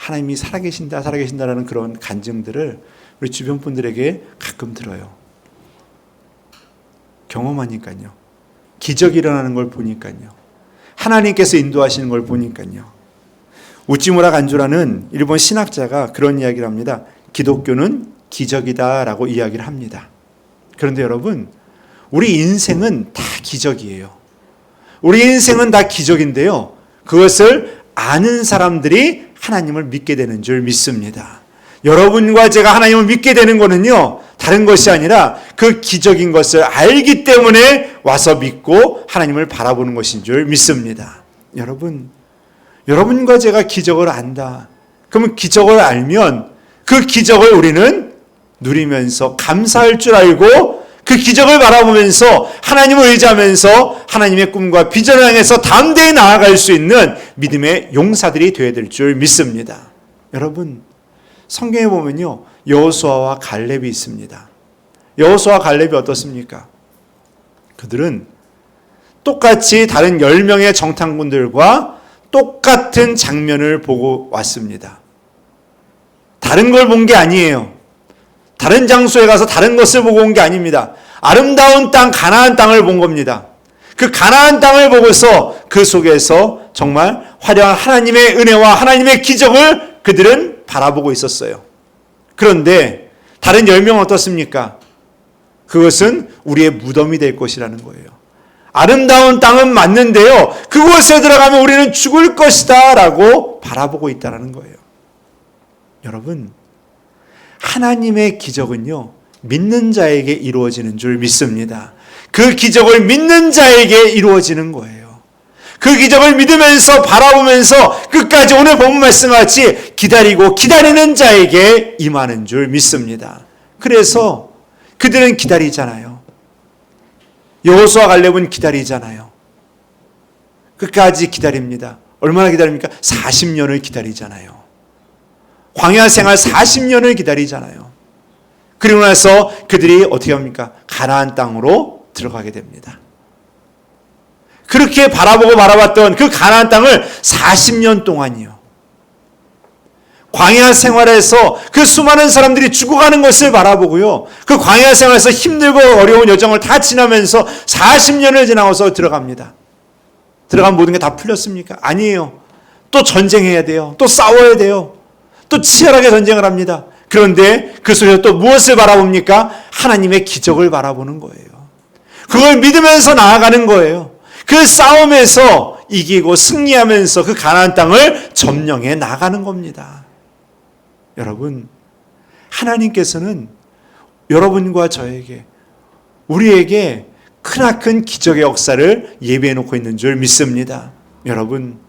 하나님이 살아계신다라는 그런 간증들을 우리 주변 분들에게 가끔 들어요. 경험하니까요. 기적이 일어나는 걸 보니까요. 하나님께서 인도하시는 걸 보니까요. 우찌무라 간주라는 일본 신학자가 그런 이야기를 합니다. 기독교는 기적이다라고 이야기를 합니다. 그런데 여러분, 우리 인생은 다 기적이에요. 우리 인생은 다 기적인데요. 그것을 아는 사람들이 하나님을 믿게 되는 줄 믿습니다. 여러분과 제가 하나님을 믿게 되는 것은요, 다른 것이 아니라 그 기적인 것을 알기 때문에 와서 믿고 하나님을 바라보는 것인 줄 믿습니다. 여러분과 제가 기적을 안다. 그러면 기적을 알면 그 기적을 우리는 누리면서 감사할 줄 알고 그 기적을 바라보면서 하나님을 의지하면서 하나님의 꿈과 비전을 향해서 담대히 나아갈 수 있는 믿음의 용사들이 되어야 될 줄 믿습니다. 여러분, 성경에 보면요, 여호수아와 갈렙이 있습니다. 여호수아와 갈렙이 어떻습니까? 그들은 똑같이 다른 10명의 정탐꾼들과 똑같은 장면을 보고 왔습니다. 다른 걸 본 게 아니에요. 다른 장소에 가서 다른 것을 보고 온 게 아닙니다. 아름다운 땅, 가나안 땅을 본 겁니다. 그 가나안 땅을 보고서 그 속에서 정말 화려한 하나님의 은혜와 하나님의 기적을 그들은 바라보고 있었어요. 그런데 다른 10명은 어떻습니까? 그것은 우리의 무덤이 될 것이라는 거예요. 아름다운 땅은 맞는데요, 그곳에 들어가면 우리는 죽을 것이다 라고 바라보고 있다는 거예요. 여러분, 하나님의 기적은요, 믿는 자에게 이루어지는 줄 믿습니다. 그 기적을 믿는 자에게 이루어지는 거예요. 그 기적을 믿으면서 바라보면서 끝까지 오늘 본문 말씀같이 기다리고 기다리는 자에게 임하는 줄 믿습니다. 그래서 그들은 기다리잖아요. 여호수아 갈렙은 기다리잖아요. 끝까지 기다립니다. 얼마나 기다립니까? 40년을 기다리잖아요. 광야 생활 40년을 기다리잖아요. 그리고 나서 그들이 어떻게 합니까? 가나안 땅으로 들어가게 됩니다. 그렇게 바라보고 바라봤던 그 가나안 땅을 40년 동안이요, 광야 생활에서 그 수많은 사람들이 죽어가는 것을 바라보고요, 그 광야 생활에서 힘들고 어려운 여정을 다 지나면서 40년을 지나서 들어갑니다. 들어간 모든 게 다 풀렸습니까? 아니에요. 또 전쟁해야 돼요. 또 싸워야 돼요. 또 치열하게 전쟁을 합니다. 그런데 그 속에서 또 무엇을 바라봅니까? 하나님의 기적을 바라보는 거예요. 그걸 믿으면서 나아가는 거예요. 그 싸움에서 이기고 승리하면서 그 가나안 땅을 점령해 나가는 겁니다. 여러분, 하나님께서는 여러분과 저에게, 우리에게 크나큰 기적의 역사를 예비해 놓고 있는 줄 믿습니다. 여러분,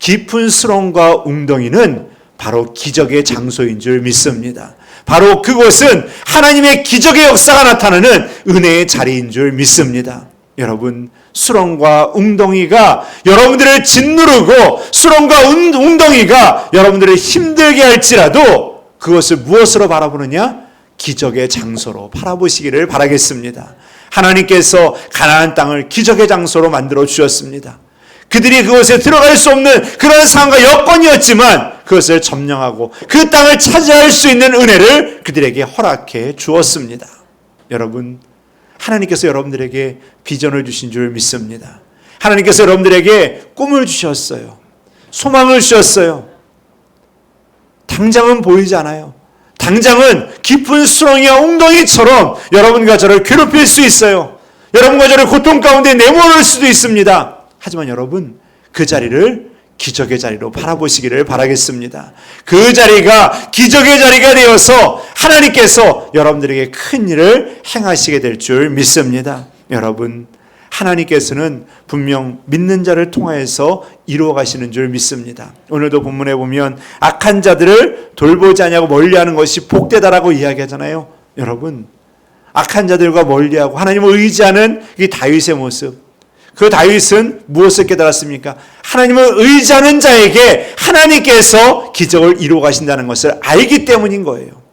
깊은 수렁과 웅덩이는 바로 기적의 장소인 줄 믿습니다. 바로 그곳은 하나님의 기적의 역사가 나타나는 은혜의 자리인 줄 믿습니다. 여러분, 수렁과 웅덩이가 여러분들을 짓누르고 수렁과 웅덩이가 여러분들을 힘들게 할지라도 그것을 무엇으로 바라보느냐? 기적의 장소로 바라보시기를 바라겠습니다. 하나님께서 가나안 땅을 기적의 장소로 만들어 주셨습니다. 그들이 그곳에 들어갈 수 없는 그런 상황과 여건이었지만 그것을 점령하고 그 땅을 차지할 수 있는 은혜를 그들에게 허락해 주었습니다. 여러분, 하나님께서 여러분들에게 비전을 주신 줄 믿습니다. 하나님께서 여러분들에게 꿈을 주셨어요. 소망을 주셨어요. 당장은 보이지 않아요. 당장은 깊은 수렁이와 웅덩이처럼 여러분과 저를 괴롭힐 수 있어요. 여러분과 저를 고통 가운데 내몰을 수도 있습니다. 하지만 여러분, 그 자리를 기적의 자리로 바라보시기를 바라겠습니다. 그 자리가 기적의 자리가 되어서 하나님께서 여러분들에게 큰 일을 행하시게 될 줄 믿습니다. 여러분, 하나님께서는 분명 믿는 자를 통하여서 이루어 가시는 줄 믿습니다. 오늘도 본문에 보면 악한 자들을 돌보지 아니하고 멀리하는 것이 복되다라고 이야기하잖아요. 여러분, 악한 자들과 멀리하고 하나님을 의지하는 이 다윗의 모습, 그 다윗은 무엇을 깨달았습니까? 하나님을 의지하는 자에게 하나님께서 기적을 이루어 가신다는 것을 알기 때문인 거예요.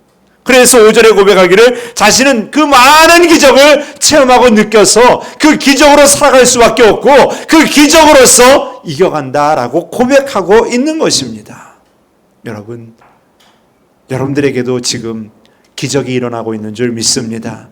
그래서 5절에 고백하기를 자신은 그 많은 기적을 체험하고 느껴서 그 기적으로 살아갈 수밖에 없고 그 기적으로서 이겨간다라고 고백하고 있는 것입니다. 여러분, 여러분들에게도 지금 기적이 일어나고 있는 줄 믿습니다.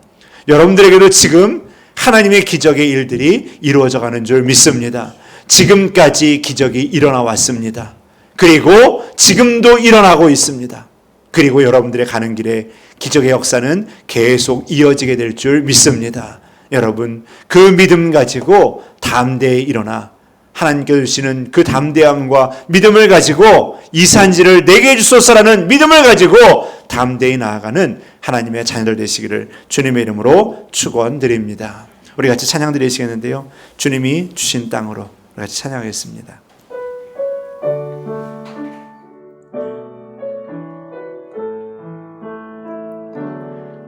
여러분들에게도 지금 하나님의 기적의 일들이 이루어져 가는 줄 믿습니다. 지금까지 기적이 일어나 왔습니다. 그리고 지금도 일어나고 있습니다. 그리고 여러분들의 가는 길에 기적의 역사는 계속 이어지게 될 줄 믿습니다. 여러분, 그 믿음 가지고 담대히 일어나 하나님께서 주시는 그 담대함과 믿음을 가지고 이 산지를 내게 주소서라는 믿음을 가지고 담대히 나아가는 하나님의 자녀들 되시기를 주님의 이름으로 축원드립니다. 우리 같이 찬양 드리시겠는데요, 주님이 주신 땅으로 우리 같이 찬양하겠습니다.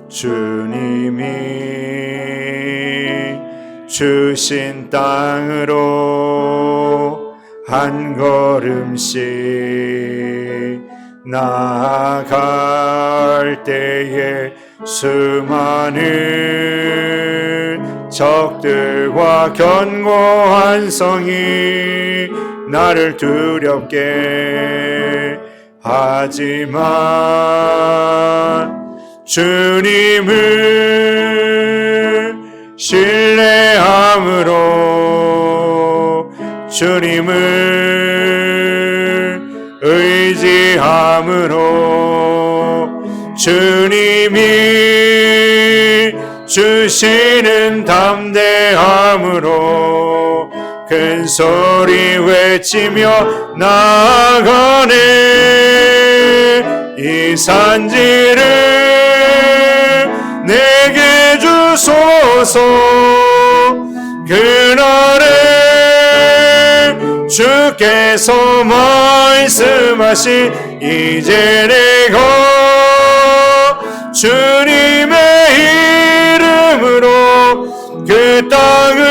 주님이 주신 땅으로 한 걸음씩 나아갈 때에 수많은 적들과 견고한 성이 나를 두렵게 하지만 주님을 신뢰함으로 주님을 의지함으로 주님이 주시는 담대함으로 큰 소리 외치며 나아가네. 이 산지를 내게 주소서. 그날에 주께서 말씀하신 이제 내가 주님의 이름으로 그 땅을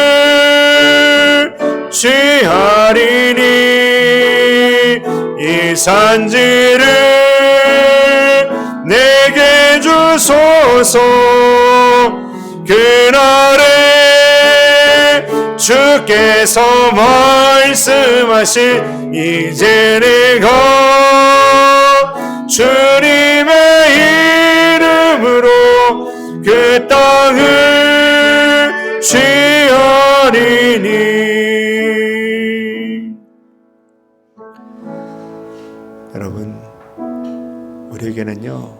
취하리니 이 산지를 내게 주소서. 그날에 주께서 말씀하신 이제 내가 주님의 이름으로 그 땅을 취하리니. 여러분, 우리에게는요,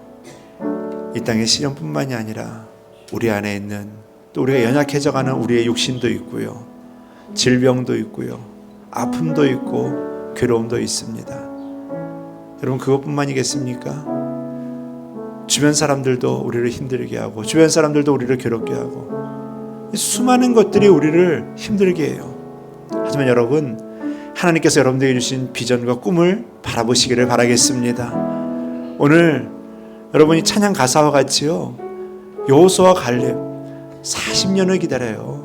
이 땅의 시련뿐만이 아니라 우리 안에 있는, 또 우리가 연약해져가는 우리의 육신도 있고요, 질병도 있고요, 아픔도 있고 괴로움도 있습니다. 여러분, 그것뿐만이겠습니까? 주변 사람들도 우리를 힘들게 하고, 주변 사람들도 우리를 괴롭게 하고, 수많은 것들이 우리를 힘들게 해요. 하지만 여러분, 하나님께서 여러분들에게 주신 비전과 꿈을 바라보시기를 바라겠습니다. 오늘 여러분이 찬양 가사와 같이요, 여호수아와 갈렙 40년을 기다려요.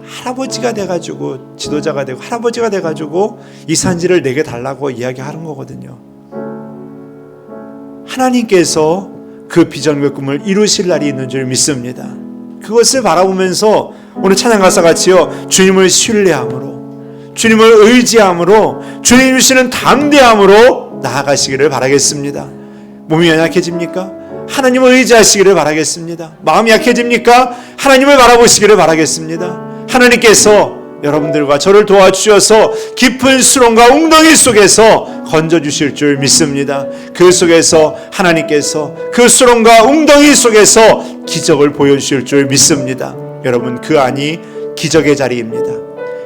할아버지가 돼가지고, 지도자가 되고 할아버지가 돼가지고 이 산지를 내게 달라고 이야기하는 거거든요. 하나님께서 그 비전과 꿈을 이루실 날이 있는 줄 믿습니다. 그것을 바라보면서 오늘 찬양 가사 같이요, 주님을 신뢰함으로, 주님을 의지함으로, 주님 주시는 담대함으로 나아가시기를 바라겠습니다. 몸이 연약해집니까? 하나님을 의지하시기를 바라겠습니다. 마음이 약해집니까? 하나님을 바라보시기를 바라겠습니다. 하나님께서 여러분들과 저를 도와주셔서 깊은 수렁과 웅덩이 속에서 건져주실 줄 믿습니다. 그 속에서 하나님께서 그 수렁과 웅덩이 속에서 기적을 보여주실 줄 믿습니다. 여러분, 그 안이 기적의 자리입니다.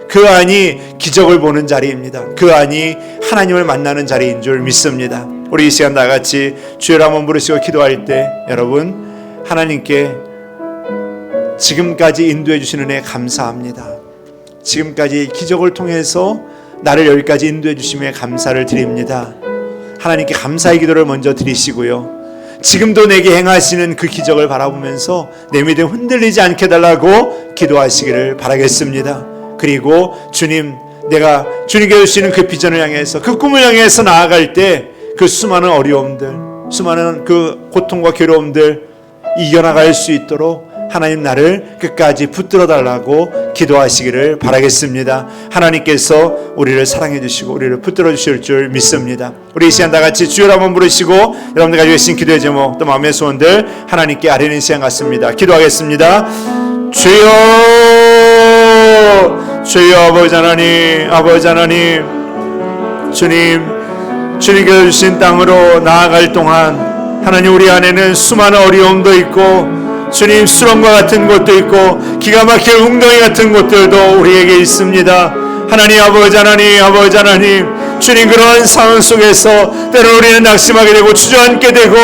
그 안이 기적을 보는 자리입니다. 그 안이 하나님을 만나는 자리인 줄 믿습니다. 우리 이 시간 다같이 주를 한번 부르시고 기도할 때, 여러분, 하나님께 지금까지 인도해 주신 은혜 감사합니다. 지금까지 기적을 통해서 나를 여기까지 인도해 주심에 감사를 드립니다. 하나님께 감사의 기도를 먼저 드리시고요, 지금도 내게 행하시는 그 기적을 바라보면서 내 믿음 흔들리지 않게 달라고 기도하시기를 바라겠습니다. 그리고 주님, 내가 주님께 주시는 그 비전을 향해서, 그 꿈을 향해서 나아갈 때 그 수많은 어려움들, 수많은 그 고통과 괴로움들 이겨나갈 수 있도록 하나님 나를 끝까지 붙들어 달라고 기도하시기를 바라겠습니다. 하나님께서 우리를 사랑해 주시고 우리를 붙들어 주실 줄 믿습니다. 우리 이 시간 다 같이 주여 한번 부르시고 여러분들 가지고 계신 기도의 제목 또 마음의 소원들 하나님께 아뢰는 시간 같습니다. 기도하겠습니다. 주여, 주여, 아버지 하나님, 아버지 하나님, 주님께서 주신 땅으로 나아갈 동안 하나님 우리 안에는 수많은 어려움도 있고 주님 수렁과 같은 곳도 있고 기가 막힐 웅덩이 같은 곳들도 우리에게 있습니다. 하나님 아버지 하나님, 아버지 하나님, 주님 그러한 상황 속에서 때로 우리는 낙심하게 되고 주저앉게 되고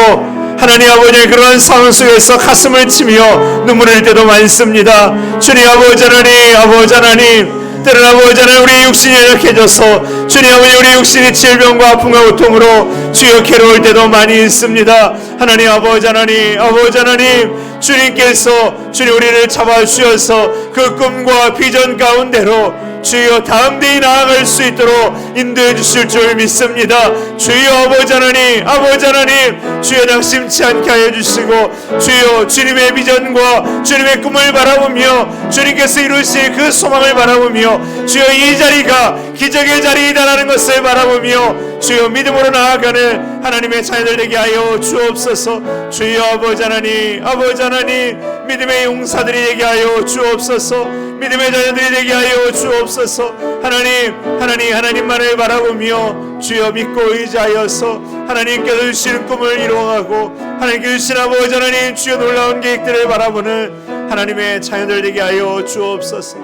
하나님 아버지 그런 상황 속에서 가슴을 치며 눈물을 흘릴 때도 많습니다. 주님 아버지 하나님, 아버지 하나님, 때로는 아버지 하나님 우리 육신이 연약해져서 주님 아버지 우리 육신이 질병과 아픔과 고통으로 주여 괴로울 때도 많이 있습니다. 하나님 아버지 하나님, 아버지 하나님, 주님께서 주님 우리를 잡아주셔서 그 꿈과 비전 가운데로 주여 다음 데에 나아갈 수 있도록 인도해 주실 줄 믿습니다. 주여 아버지 하나님, 아버지 하나님, 주여 낙심치 않게 하여 주시고 주여 주님의 비전과 주님의 꿈을 바라보며 주님께서 이루실 그 소망을 바라보며 주여 이 자리가 기적의 자리이다라는 것을 바라보며 주여 믿음으로 나아가는 하나님의 자녀들 되게 하여 주옵소서. 주여 아버지 하나님, 아버지 하나님, 믿음의 용사들이 되게 하여 주옵소서. 믿음의 자녀들이 되게 하여 주옵소서. 하나님만을 바라보며 주여 믿고 의지하여서 하나님께서 주시는 꿈을 이루어가고 하나님께서 주신 아버지 하나님 주여 놀라운 계획들을 바라보는 하나님의 자녀들 되게 하여 주옵소서.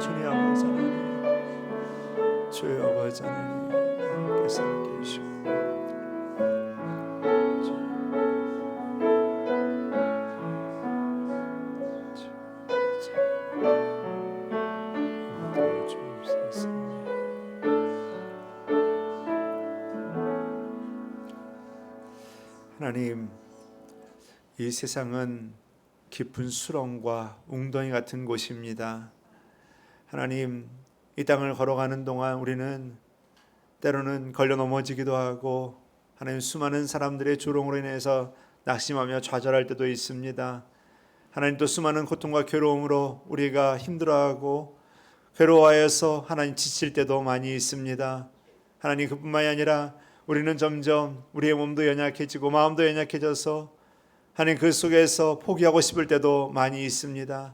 주님 아버지 하나님, 주여 아버지 하나님께서 함께 해주시고 하나님, 이 세상은 깊은 수렁과 웅덩이 같은 곳입니다. 하나님, 이 땅을 걸어가는 동안 우리는 때로는 걸려 넘어지기도 하고 하나님 수많은 사람들의 조롱으로 인해서 낙심하며 좌절할 때도 있습니다. 하나님 또 수많은 고통과 괴로움으로 우리가 힘들어하고 괴로워하여서 하나님 지칠 때도 많이 있습니다. 하나님 그뿐만이 아니라 우리는 점점 우리의 몸도 연약해지고 마음도 연약해져서 하나님 그 속에서 포기하고 싶을 때도 많이 있습니다.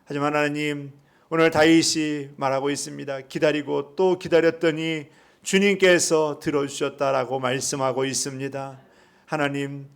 하지만 하나님 오늘 다윗이 말하고 있습니다. 기다리고 또 기다렸더니 주님께서 들어주셨다라고 말씀하고 있습니다. 하나님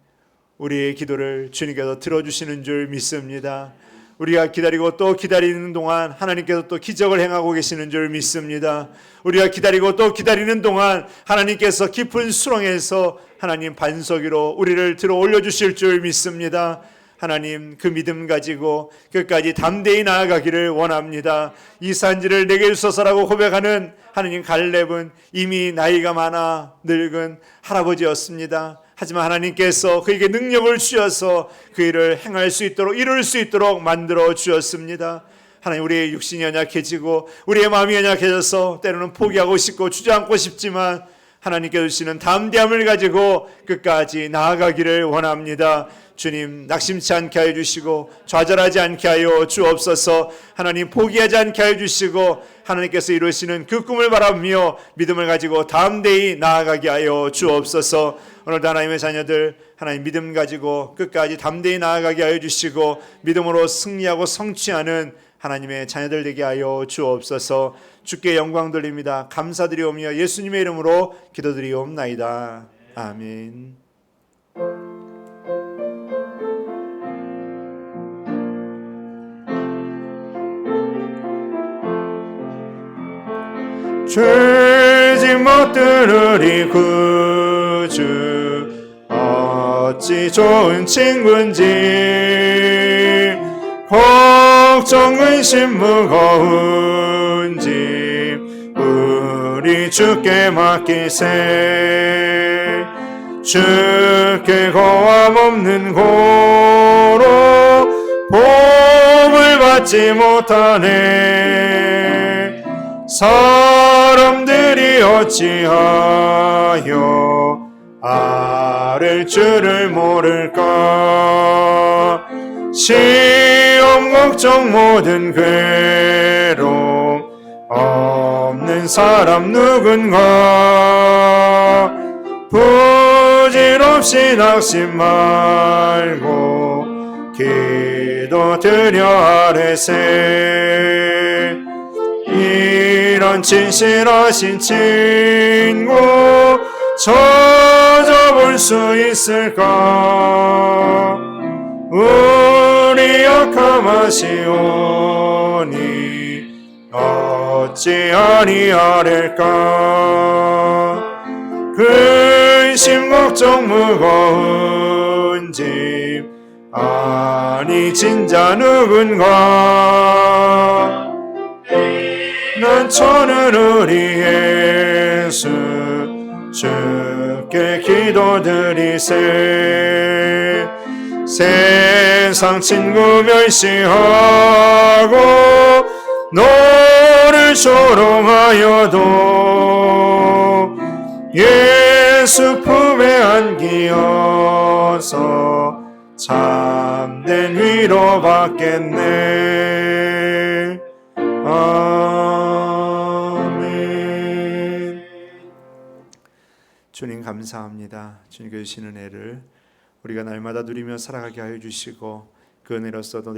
우리의 기도를 주님께서 들어주시는 줄 믿습니다. 우리가 기다리고 또 기다리는 동안 하나님께서 또 기적을 행하고 계시는 줄 믿습니다. 우리가 기다리고 또 기다리는 동안 하나님께서 깊은 수렁에서 하나님 반석 위로 우리를 들어 올려주실 줄 믿습니다. 하나님 그 믿음 가지고 끝까지 담대히 나아가기를 원합니다. 이 산지를 내게 주소서라고 고백하는 하나님 갈렙은 이미 나이가 많아 늙은 할아버지였습니다. 하지만 하나님께서 그에게 능력을 주셔서 그 일을 행할 수 있도록 이룰 수 있도록 만들어 주셨습니다. 하나님 우리의 육신이 연약해지고 우리의 마음이 연약해져서 때로는 포기하고 싶고 주저앉고 싶지만 하나님께서 주시는 담대함을 가지고 끝까지 나아가기를 원합니다. 주님 낙심치 않게 하여 주시고 좌절하지 않게 하여 주옵소서. 하나님 포기하지 않게 하여 주시고 하나님께서 이루시는 그 꿈을 바라보며 믿음을 가지고 담대히 나아가게 하여 주옵소서. 오늘도 하나님의 자녀들 하나님 믿음 가지고 끝까지 담대히 나아가게 하여 주시고 믿음으로 승리하고 성취하는 하나님의 자녀들 되게 하여 주옵소서. 주께 영광 돌립니다. 감사드리오며 예수님의 이름으로 기도드리옵나이다. 아멘. 죄짐 못 들으리 구주 어찌 좋은 친구인지 걱정 의심 무거운 짐 우리 주께 맡기세. 주께 고함 없는 고로 복을 받지 못하네. 사람들이 어찌하여 아를 줄을 모를까. 시험 걱정 모든 괴로움 없는 사람 누군가 부질없이 낙심 말고 기도드려 아뢰세. 이런 진실하신 친구 찾아볼 수 있을까? 우리 약함하시오니 어찌 아니하릴까? 근심 걱정 무거운 짐 아니 진자 누군가? 난 저는 우리 예수 주께 기도드리세. 세상 친구 멸시하고 너를 조롱하여도 예수 품에 안기어서 참된 위로 받겠네. 아멘. 주님 감사합니다. 주님께 주시는 은혜를 우리가 날마다 누리며 살아가게 하여 주시고 그 은혜로서도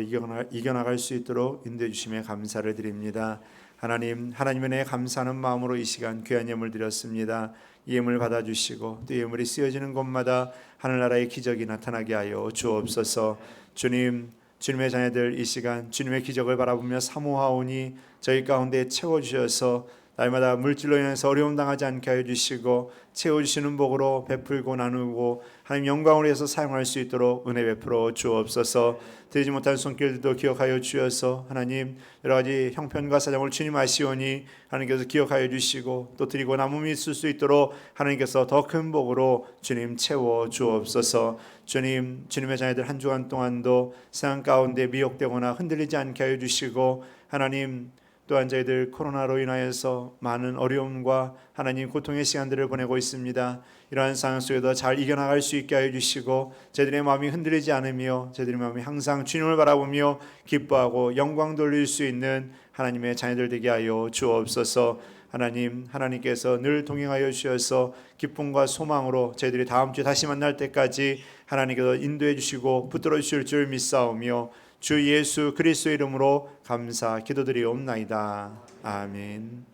이겨나갈 수 있도록 인도해 주심에 감사를 드립니다. 하나님, 하나님의 은혜에 감사하는 마음으로 이 시간 귀한 예물 드렸습니다. 이 예물 받아주시고 또 예물이 쓰여지는 곳마다 하늘나라의 기적이 나타나게 하여 주옵소서. 주님, 주님의 자녀들 이 시간 주님의 기적을 바라보며 사모하오니 저희 가운데 채워주셔서 날마다 물질로 인해서 어려움 당하지 않게 하여 주시고 채워주시는 복으로 베풀고 나누고 하나님 영광을 위해서 사용할 수 있도록 은혜 베풀어 주옵소서. 드리지 못한 손길들도 기억하여 주셔서 하나님 여러 가지 형편과 사정을 주님 아시오니 하나님께서 기억하여 주시고 또 드리고 남음이 있을 수 있도록 하나님께서 더 큰 복으로 주님 채워 주옵소서. 주님, 주님의 자녀들 한 주간 동안도 세상 가운데 미혹되거나 흔들리지 않게 하여 주시고 하나님 또한 저희들 코로나로 인하여서 많은 어려움과 하나님 고통의 시간들을 보내고 있습니다. 이러한 상황 속에도 잘 이겨나갈 수 있게 하여 주시고 저희들의 마음이 흔들리지 않으며 저희들의 마음이 항상 주님을 바라보며 기뻐하고 영광 돌릴 수 있는 하나님의 자녀들 되게 하여 주옵소서. 하나님, 하나님께서 늘 동행하여 주셔서 기쁨과 소망으로 저희들이 다음 주에 다시 만날 때까지 하나님께서 인도해 주시고 붙들어 주실 줄 믿사오며 주 예수 그리스도의 이름으로 감사 기도드리옵나이다. 아멘.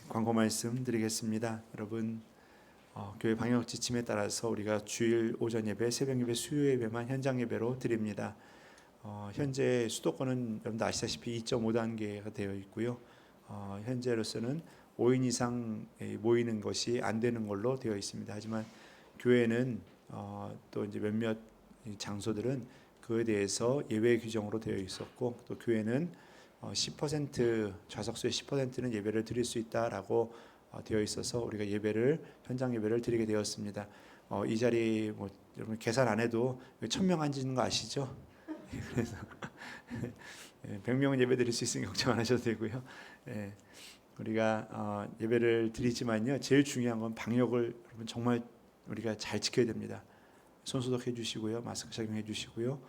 광고 말씀 드리겠습니다. 여러분, 교회 방역 지침에 따라서 우리가 주일 오전 예배, 새벽 예배, 수요 예배만 현장 예배로 드립니다. 현재 수도권은 여러분도 아시다시피 2.5단계가 되어 있고요. 현재로서는 5인 이상 모이는 것이 안 되는 걸로 되어 있습니다. 하지만 교회는 또 이제 몇몇 장소들은 그에 대해서 예외 규정으로 되어 있었고 또 교회는 10% 좌석수의 10%는 예배를 드릴 수 있다라고 되어 있어서 우리가 현장 예배를 드리게 되었습니다. 이 자리 여러분 계산 안 해도 1,000명 앉는 거 아시죠? 그래서 100명은 예배 드릴 수 있으니 걱정 안 하셔도 되고요. 우리가 예배를 드리지만요, 제일 중요한 건 방역을 여러분 정말 우리가 잘 지켜야 됩니다. 손 소독해 주시고요, 마스크 착용해 주시고요.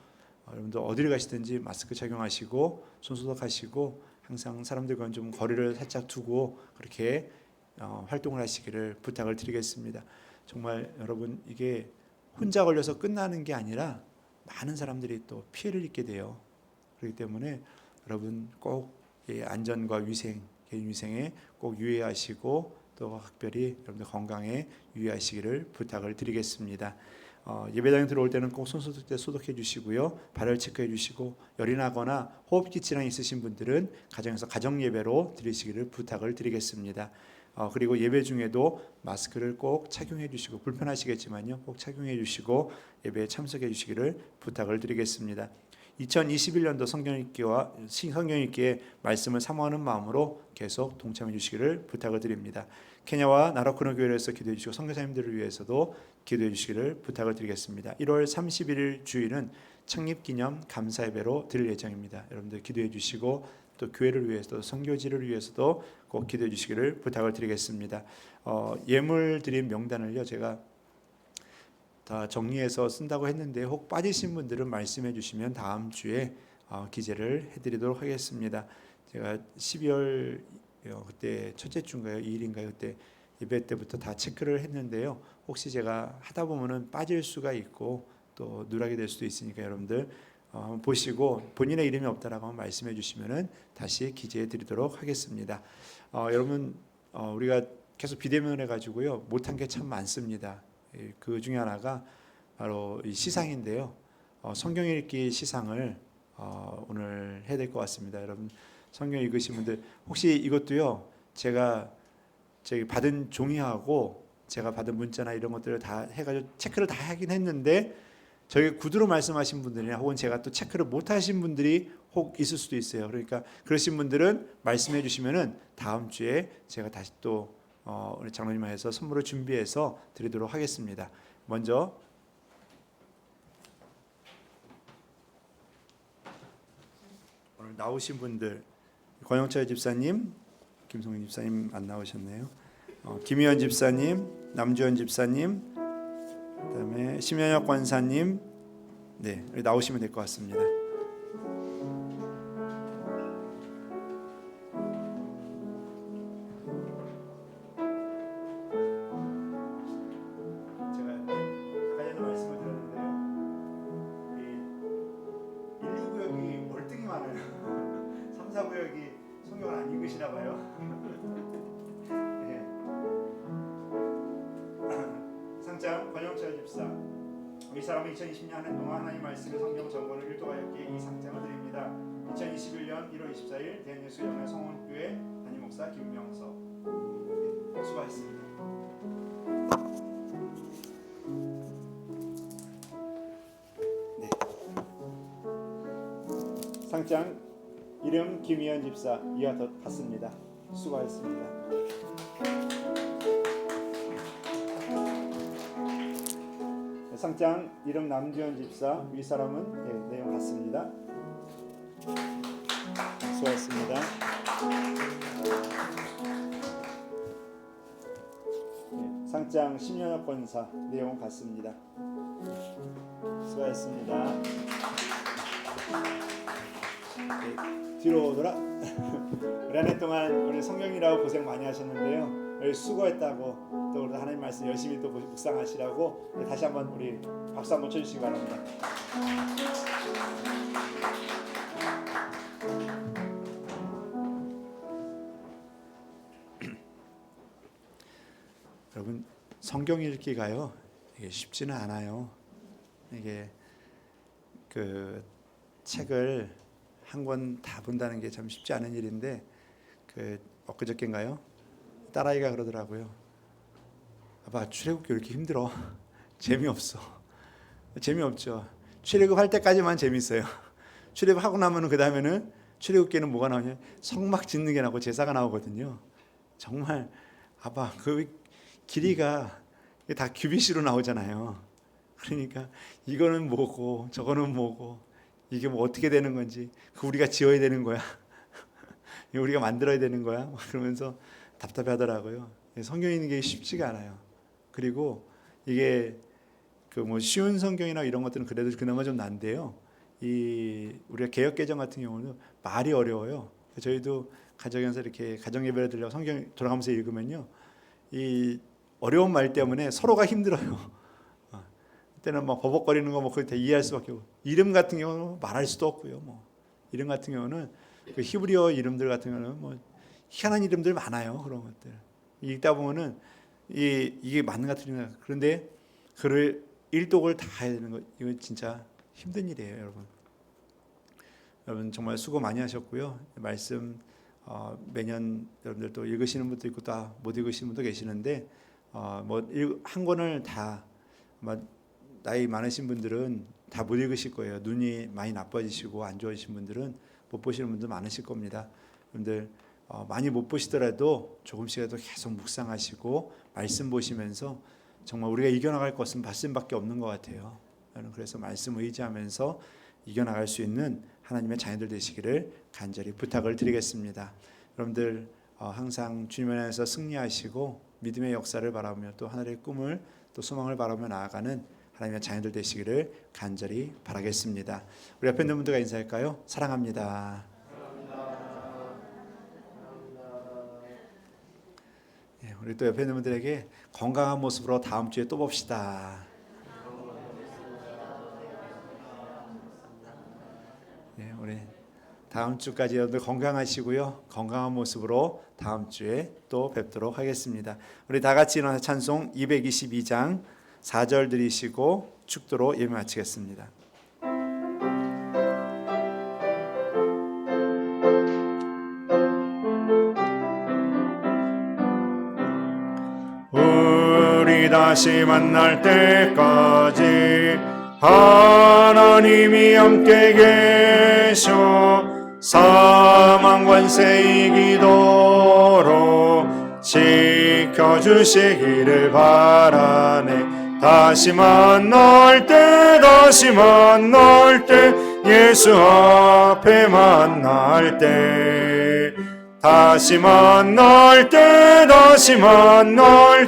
여러분도 어디를 가시든지 마스크 착용하시고 손 소독하시고 항상 사람들과 좀 거리를 살짝 두고 그렇게 활동을 하시기를 부탁을 드리겠습니다. 정말 여러분 이게 혼자 걸려서 끝나는 게 아니라 많은 사람들이 또 피해를 입게 돼요. 그렇기 때문에 여러분 꼭 안전과 위생, 개인 위생에 꼭 유의하시고 또 특별히 여러분들 건강에 유의하시기를 부탁을 드리겠습니다. 예배당에 들어올 때는 꼭 손 소독 때 소독해 주시고요. 발열 체크해 주시고 열이 나거나 호흡기 질환이 있으신 분들은 가정에서 가정 예배로 드리시기를 부탁을 드리겠습니다. 그리고 예배 중에도 마스크를 꼭 착용해 주시고 불편하시겠지만요, 꼭 착용해 주시고 예배에 참석해 주시기를 부탁을 드리겠습니다. 2021년도 성경읽기에 말씀을 사모하는 마음으로 계속 동참해 주시기를 부탁을 드립니다. 케냐와 나라쿠노 교회에서 기도해 주시고 선교사님들을 위해서도 기도해 주시기를 부탁을 드리겠습니다. 1월 31일 주일은 창립기념 감사예배로 드릴 예정입니다. 여러분들 기도해 주시고 또 교회를 위해서도 선교지를 위해서도 꼭 기도해 주시기를 부탁을 드리겠습니다. 예물 드린 명단을요 제가 다 정리해서 쓴다고 했는데 혹 빠지신 분들은 말씀해 주시면 다음 주에 기재를 해드리도록 하겠습니다. 제가 12월 그때 첫째 주인가요? 2일인가요? 그때 예배 때부터 다 체크를 했는데요. 혹시 제가 하다 보면은 빠질 수가 있고 또 누락이 될 수도 있으니까 여러분들 보시고 본인의 이름이 없다라고 말씀해 주시면은 다시 기재해 드리도록 하겠습니다. 여러분 우리가 계속 비대면해 가지고요 못한 게 참 많습니다. 그 중에 하나가 바로 이 시상인데요. 성경 읽기 시상을 오늘 해야 될 것 같습니다. 여러분 성경 읽으신 분들 혹시 이것도요 제가 저기 받은 종이하고 제가 받은 문자나 이런 것들을 다 해가지고 체크를 다 하긴 했는데 저희 구두로 말씀하신 분들이나 혹은 제가 또 체크를 못 하신 분들이 혹 있을 수도 있어요. 그러니까 그러신 분들은 말씀해 주시면은 다음 주에 제가 다시 또 우리 장로님께서 선물을 준비해서 드리도록 하겠습니다. 먼저 오늘 나오신 분들 권영철 집사님, 김성윤 집사님 안 나오셨네요. 김희연 집사님, 남주현 집사님, 그다음에 심현혁 권사님, 네 나오시면 될 것 같습니다. 제가 아까 전에 말씀을 드렸는데요, 이 1, 2구역이 월등히 많아요. 3, 4구역이 성경을 안 읽으시나 봐요. 상장 권영철 집사, 이 사람은 2020년 한 해 동안 하나님 말씀의 성경 전권을 일독하였기에 이 상장을 드립니다. 2021년 1월 24일 대한예수 영의 성원교회 담임 목사 김명석. 네, 수고하셨습니다. 네. 상장 이름 김희연 집사 이와 같습니다. 수고하셨습니다. 상장 이름 남주현 집사 윗사람은 내용 같습니다. 수고하셨습니다. 상장 심연학 권사 내용 같습니다. 수고하셨습니다. 뒤로 돌아. 우리 한 해 동안 우리 성경이라고 고생 많이 하셨는데요. 수고했다고 또 우리 하나님 말씀 열심히 또 묵상하시라고 다시 한번 우리 박수 한번 쳐주시기 바랍니다. 여러분 성경 읽기가요 이게 쉽지는 않아요. 이게 그 책을 한 권 다 본다는 게 참 쉽지 않은 일인데 그 엊그저께인가요? 딸아이가 그러더라고요. 아빠 출애굽기 왜 이렇게 힘들어? 재미없어. 재미없죠. 출애굽 할 때까지만 재밌어요. 출애굽하고 나면은 그 다음에는 출애굽기에는 뭐가 나오냐? 성막 짓는 게 나오고 제사가 나오거든요. 정말 아빠 그 길이가 다 규빗으로 나오잖아요. 그러니까 이거는 뭐고 저거는 뭐고 이게 뭐 어떻게 되는 건지 그 우리가 지어야 되는 거야. 우리가 만들어야 되는 거야. 그러면서 답답하더라고요. 성경 읽는 게 쉽지가 않아요. 그리고 이게 그 뭐 쉬운 성경이나 이런 것들은 그래도 그나마 좀 난데요. 이 우리가 개역 개정 같은 경우는 말이 어려워요. 저희도 가정에서 이렇게 가정 예배를 드리려고 성경 돌아가면서 읽으면요, 이 어려운 말 때문에 서로가 힘들어요. 그때는 막 버벅거리는 거 뭐 그걸 다 이해할 수밖에 없고, 이름 같은 경우는 말할 수도 없고요. 뭐 이름 같은 경우는 그 히브리어 이름들 같은 경우는 뭐 희한한 이름들 많아요. 그런 것들 읽다 보면은 이게 맞는가 틀린가. 그런데 그를 일독을 다 해야 되는 거 이건 진짜 힘든 일이에요, 여러분. 여러분 정말 수고 많이 하셨고요. 말씀 매년 여러분들 또 읽으시는 분도 있고 또 못 읽으시는 분도 계시는데 뭐 한 권을 다 나이 많으신 분들은 다 못 읽으실 거예요. 눈이 많이 나빠지시고 안 좋아지신 분들은 못 보시는 분들 많으실 겁니다. 여러분들 많이 못 보시더라도 조금씩이라도 계속 묵상하시고 말씀 보시면서 정말 우리가 이겨나갈 것은 말씀밖에 없는 것 같아요. 저는 그래서 말씀 의지하면서 이겨나갈 수 있는 하나님의 자녀들 되시기를 간절히 부탁을 드리겠습니다. 여러분들 항상 주님 안에서 승리하시고 믿음의 역사를 바라보며 또 하늘의 꿈을 또 소망을 바라보며 나아가는 하나님의 자녀들 되시기를 간절히 바라겠습니다. 우리 옆에 있는 분들과 인사할까요? 사랑합니다. 예, 우리 또 옆에 있는 분들에게 건강한 모습으로 다음 주에 또 봅시다. 예, 우리 다음 주까지 여러분들 건강하시고요. 건강한 모습으로 다음 주에 또 뵙도록 하겠습니다. 우리 다 같이 일어나서 찬송 222장 4절 드리시고 축도로 예배 마치겠습니다. 우리 다시 만날 때까지 하나님이 함께 계셔 사망 권세 이기도록 지켜주시기를 바라네. 다시 만날 때 예수 앞에 만날 때 다시 만날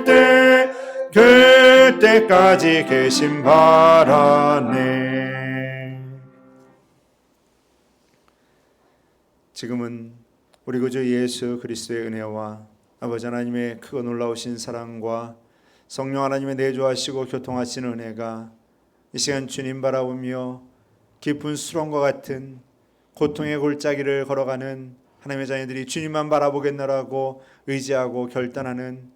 때 그때까지 계심 바라네. 지금은 우리 구주 예수 그리스도의 은혜와 아버지 하나님의 크고 놀라우신 사랑과 성령 하나님의 내주하시고 교통하시는 은혜가 이 시간 주님 바라보며 깊은 수렁과 같은 고통의 골짜기를 걸어가는 하나님의 자녀들이 주님만 바라보겠노라고 의지하고 결단하는,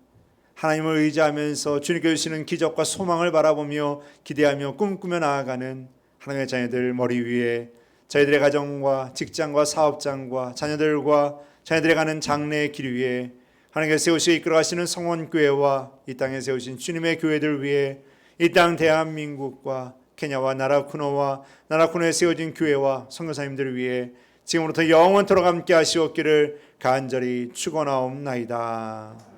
하나님을 의지하면서 주님께 주시는 기적과 소망을 바라보며 기대하며 꿈꾸며 나아가는 하나님의 자녀들 머리 위에 저희들의 가정과 직장과 사업장과 자녀들과 자녀들이 가는 장래의 길 위에 하나님께서 세우시고 이끌어가시는 성원교회와 이 땅에 세우신 주님의 교회들 위에 이 땅 대한민국과 케냐와 나라쿠노에 세워진 교회와 선교사님들을 위해 지금부터 영원토록 함께 하시옵기를 간절히 축원하옵나이다.